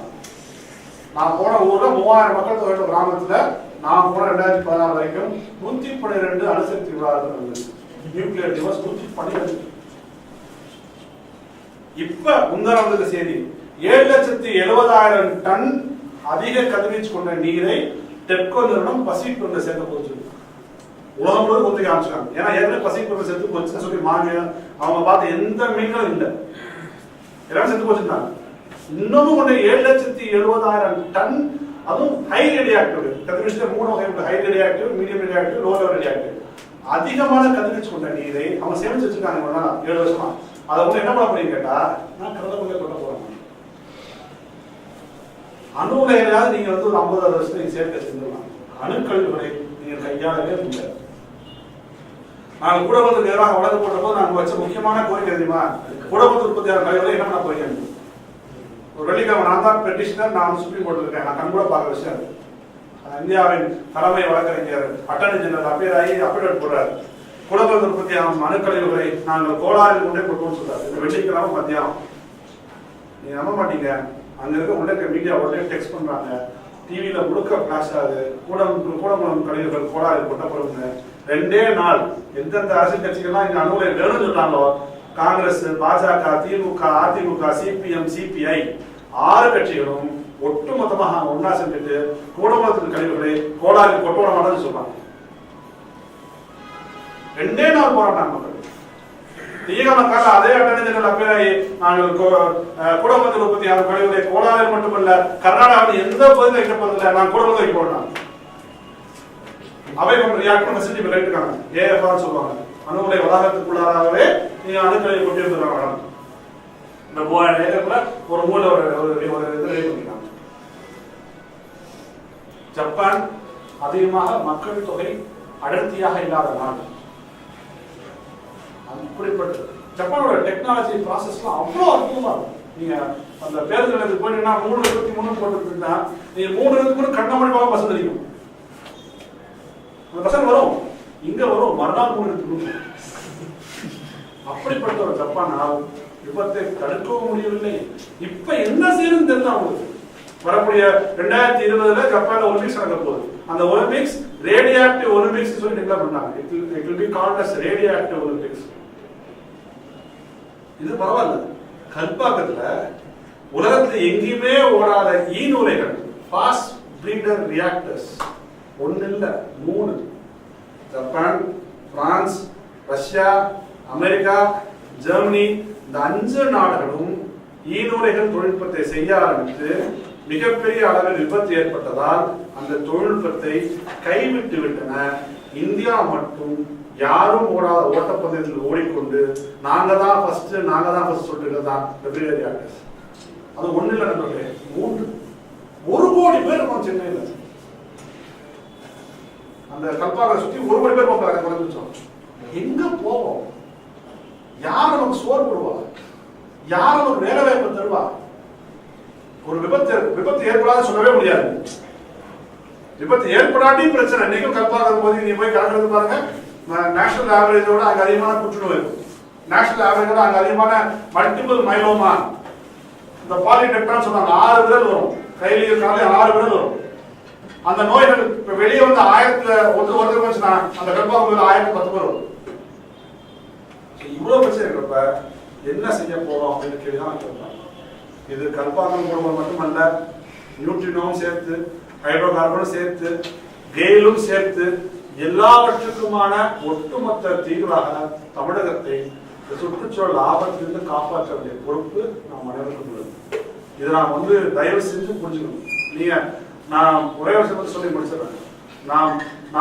நான் போன ஊர்ல 3000 மக்கள் தொகை கிராமத்துல நான் போன 2016 வரைக்கும் 112 அணுசக்தி விவகாரங்கள், நியூக்ளியர் டிவோர்ஸ் 112. இப்ப முந்தானத்துக்கு செய்தி 7,70,000 டன் அதிக கதிர்வீச்சு கொண்ட நீரை டெப்கோ நிறுவனம் பசிபிக் பெருங்கடலை சேர்க்க போச்சு. உலகம் முழுவதும் ஒத்துக்க ஆரம்பிச்சாங்க. ஏன்னா ஏற்கனவே பசிபிக் பெருங்கடலை சேர்த்து போச்சுன்னு சொல்லி அவங்க பார்த்த எந்த மீன்களும் இல்லை, எல்லாரும் செத்து போச்சுருந்தாங்க. இன்னமும் கொண்டு 7,70,000 டன், அதுவும் ஹை ரேடியோ ஆக்டிவ் கதிர்வீச்சுல 3 வகை உண்டு. High radio active, medium radio active, low level radio active. அதிகமான கதிர்வீச்சு கொண்ட நீரை அவங்க சேமிச்சு வச்சிருக்காங்க 7 வருஷமா. அதை வந்து என்ன பண்ண போறீங்க கேட்டா, நான் கடலுக்குள்ளே கொட்ட போறேன். அணு உலைகளாவது நீங்க வந்து ஒரு 50 வருஷத்துல நீங்க சேர்க்க செஞ்சிடலாம். அணுக்கழிவுகளை நீங்க கையாளவே முடியாது. நாங்க கூடப்பத்து நேராக வழக்கு போட்ட போது நாங்க வச்ச முக்கியமான கோரிக்கை தெரியுமா, கூடப்பத்து உற்பத்தியாளர் கழிவுகளை என்ன பண்ண போறீங்க. ஒரு வெள்ளிக்கிழமை நான் தான் பெட்டிஷனர், நான் சுப்ரீம் கோர்ட் இருக்கேன், நான் கண்கூட பார்க்குற விஷயம். இந்தியாவின் தலைமை வழக்கறிஞர் அட்டர்னி ஜெனரல் அப்பீர் ஆகி அப்பீடேட் போடுறாரு. கூடப்பத்து உற்பத்தியாகும் அணுக்கழிவுகளை நாங்கள் கோளாறில் கொண்டே கொடுப்போம்னு சொல்றாரு. இந்த வெள்ளிக்கிழமை மத்தியானம். நீங்க நம்ப மாட்டீங்க, அங்க இருக்க உள்ள மீடியா உடனே டெக்ஸ்ட் பண்றாங்க, டிவியில முழுக்க பிளாஷ் ஆகுது, கூடங்குளம் கழிவுகள் கோளாறில் கொட்டப்படுங்க. 2 நாள் எந்தெந்த அரசியல் கட்சிகள்லாம் இந்த அணுகுலை வேணும்னு சொல்றாங்களோ, காங்கிரஸ், பாஜக, திமுக, அதிமுக, சிபிஎம், சிபிஐ 6 கட்சிகளும் ஒட்டுமொத்தமாக ஒன்னா செஞ்சுட்டு கூடங்குளத்தின் கழிவுகளை கோளாறில் கொட்டோட மாட்டேன்னு சொல்றாங்க. 2 நாள் போராட்டம் மக்கள். தீகமக்கால அதே அட்டணிகள் அப்பேராயி நாங்கள் கூடங்குளத்தில் உற்பத்தியாகும் கழிவுகளை கோளாறில் மட்டுமல்ல கர்நாடகாவில் எந்த பகுதியில் வைக்கப்பதில்லை, நான் கூடங்குளம் வைக்க போறேன். அவை ரியாக்ட் பண்ண செஞ்சு ரைட் இருக்காங்க, ஏஎஃப்ஆர் சொல்லுவாங்க. அணுகுலை வளாகத்துக்குள்ளாராகவே நீங்க அணுக்களை கொண்டு வந்துடுறாங்க. இந்த 3000 ஏக்கர்ல ஒரு மூல ஒரு இது பண்ணிருக்காங்க. ஜப்பான் அதிகமாக மக்கள் தொகை அடர்த்தியாக இல்லாத நாடு. அப்படிப்பட்ட ஜப்பானோட டெக்னாலஜி ப்ராசஸ்லாம் அவ்வளோ அற்புதமா இருக்கும். நீங்க அந்த பேருந்து நிலையத்துக்கு போயிட்டீங்கன்னா 3:23 போட்டுருந்தா நீங்க 3:23 கண்ண மணிப்பாக பஸ் தெரியும். அந்த பசங்க வரும், இங்க வரும், மறுநாள் 3:23. அப்படிப்பட்ட ஒரு ஜப்பானால் விபத்தை தடுக்கவும் முடியவில்லை. இப்ப என்ன செய்யணும்னு தெரியல அவங்களுக்கு. வரக்கூடிய 2020 ஜப்பான்ல ஒலிம்பிக்ஸ் நடக்க போகுது. அந்த ஒலிம்பிக்ஸ் ரேடியோ ஆக்டிவ் ஒலிம்பிக்ஸ் சொல்லி டிக்ளேர் பண்ணாங்க. It will be called as radioactive Olympics. இது பரவாயில்ல. கல்பாக்கத்துல உலகத்துல எங்கேயுமே ஓடாத ஈநூலைகள், ஃபாஸ்ட் பிரீடர் ரியாக்டர்ஸ் 1 இல்ல 3. Japan, France, Russia, America, Germany இந்த 5 நாடுகளும் ஈநூலைகள் தொழில்நுட்பத்தை செய்ய ஆரம்பித்து மிகப்பெரிய அளவில் விபத்து ஏற்பட்டதால் அந்த தொழில்நுட்பத்தை கைவிட்டு விட்டன. இந்தியா மட்டும் யாரும் ஓடாத ஓட்டப்பந்தயத்தில் ஓடிக்கொண்டு நாங்க தான் ஃபர்ஸ்ட் சொல்லிட்டு தான் ரியாக்டர்ஸ். அது 1 இல்ல நண்பர்களே, 3. 1 கோடி பேர் இருக்கோம் சென்னையில. அந்த கல்பாவை சுத்தி 1 கோடி பேர் போறாங்க. எங்க போவோம்? யார் நமக்கு சோறு போடுவா? யார் நமக்கு வேலை வாய்ப்பு தருவா? ஒரு விபத்து ஏற்படாத சொல்லவே முடியாது. விபத்து ஏற்படாட்டி பிரச்சனை. இன்னைக்கும் கல்பாக்கம் போது நீ போய் கலந்து பாருங்க, நேஷனல் ஆவரேஜோட அங்க அதிகமான புற்றுநோய் இருக்கும். நேஷனல் ஆவரேஜோட அங்க அதிகமான மல்டிபிள் மைலோமா, இந்த பாலிடெக்டான்னு சொன்னாங்க, 6 விரல் வரும் கையில, காலையில 6 விரல் வரும். அந்த நோய்கள் இப்ப வெளியே வந்து 1000 வருதுன்னா அந்த கல்பாக்கம் 1010 பேர் வரும். இவ்வளவு பிரச்சனை இருக்கிறப்ப என்ன செய்ய போறோம் அப்படின்னு கேள்விதான் கேட்பாங்க. இது கல்பாக்கம் குடும்பம் மட்டுமல்ல, நியூட்ரினோவும் சேர்த்து, ஹைட்ரோ கார்பனும் சேர்த்து, கெயிலும் சேர்த்து எல்லாவற்றுக்குமான ஒட்டுமொத்த தீர்வாக தமிழகத்தை சுற்றுச்சூழல் ஆபத்திலிருந்து காப்பாற்ற வேண்டிய பொறுப்பு நாம் அனைவருக்கும் உள்ளது. இதை நாம் வந்து தயவு செஞ்சு புரிஞ்சுக்கணும். நீங்க நான் ஒரே வருஷம் பற்றி சொல்லி முடிச்சிடறேன். நாம்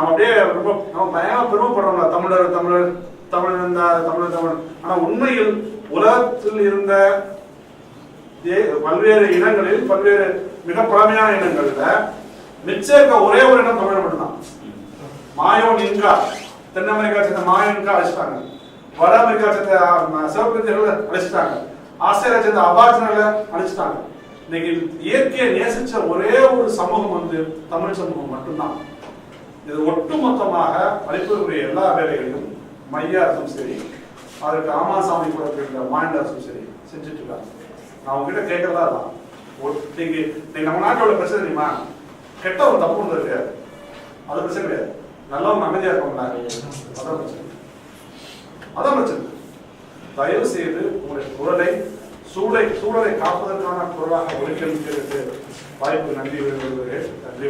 அப்படியே ரொம்ப நம்ம பயங்கர பெருமைப்படுறோம்ல, தமிழர் தமிழ். ஆனா உண்மையில் உலகத்தில் இருந்த பல்வேறு இனங்களில் பல்வேறு மிக பழமையான இனங்கள்ல மிச்சம் இருக்க ஒரே ஒரு இனம் தமிழர் மட்டும்தான். மாயோன் இன்கா, தென் அமெரிக்கா சேர்ந்த மாயோன் இன்கா அழைச்சிட்டாங்க, வட அமெரிக்கா சேர்ந்த சிவப்பிந்தியர்களை அழைச்சிட்டாங்க, ஆஸ்திரேலியா சேர்ந்த அபார்ஜினர்களை அழைச்சிட்டாங்க. இன்னைக்கு இயற்கையை நேசிச்ச ஒரே ஒரு சமூகம் வந்து தமிழ் சமூகம் மட்டும்தான். இது ஒட்டுமொத்தமாக அளிப்பதற்குரிய எல்லா வேலைகளையும் மைய அரசும் சரி, அதற்கு ஆமாசாமி கூட இருக்கிற மாநில அரசும் சரி செஞ்சுட்டு இருக்காங்க. நான் உங்ககிட்ட கேட்கறதா தான், நீங்க நம்ம நாட்டோட பிரச்சனை தெரியுமா? கெட்டவன் தப்பு ஒன்று கிடையாது, அது பிரச்சனை கிடையாது. நல்லவங்க அமைதியா இருப்பாங்களா, அதான் பிரச்சனை. தயவு செய்து உங்களுடைய குரலை சூழலை காப்பதற்கான குரலாக ஒலிக்க வாய்ப்பு. நன்றி.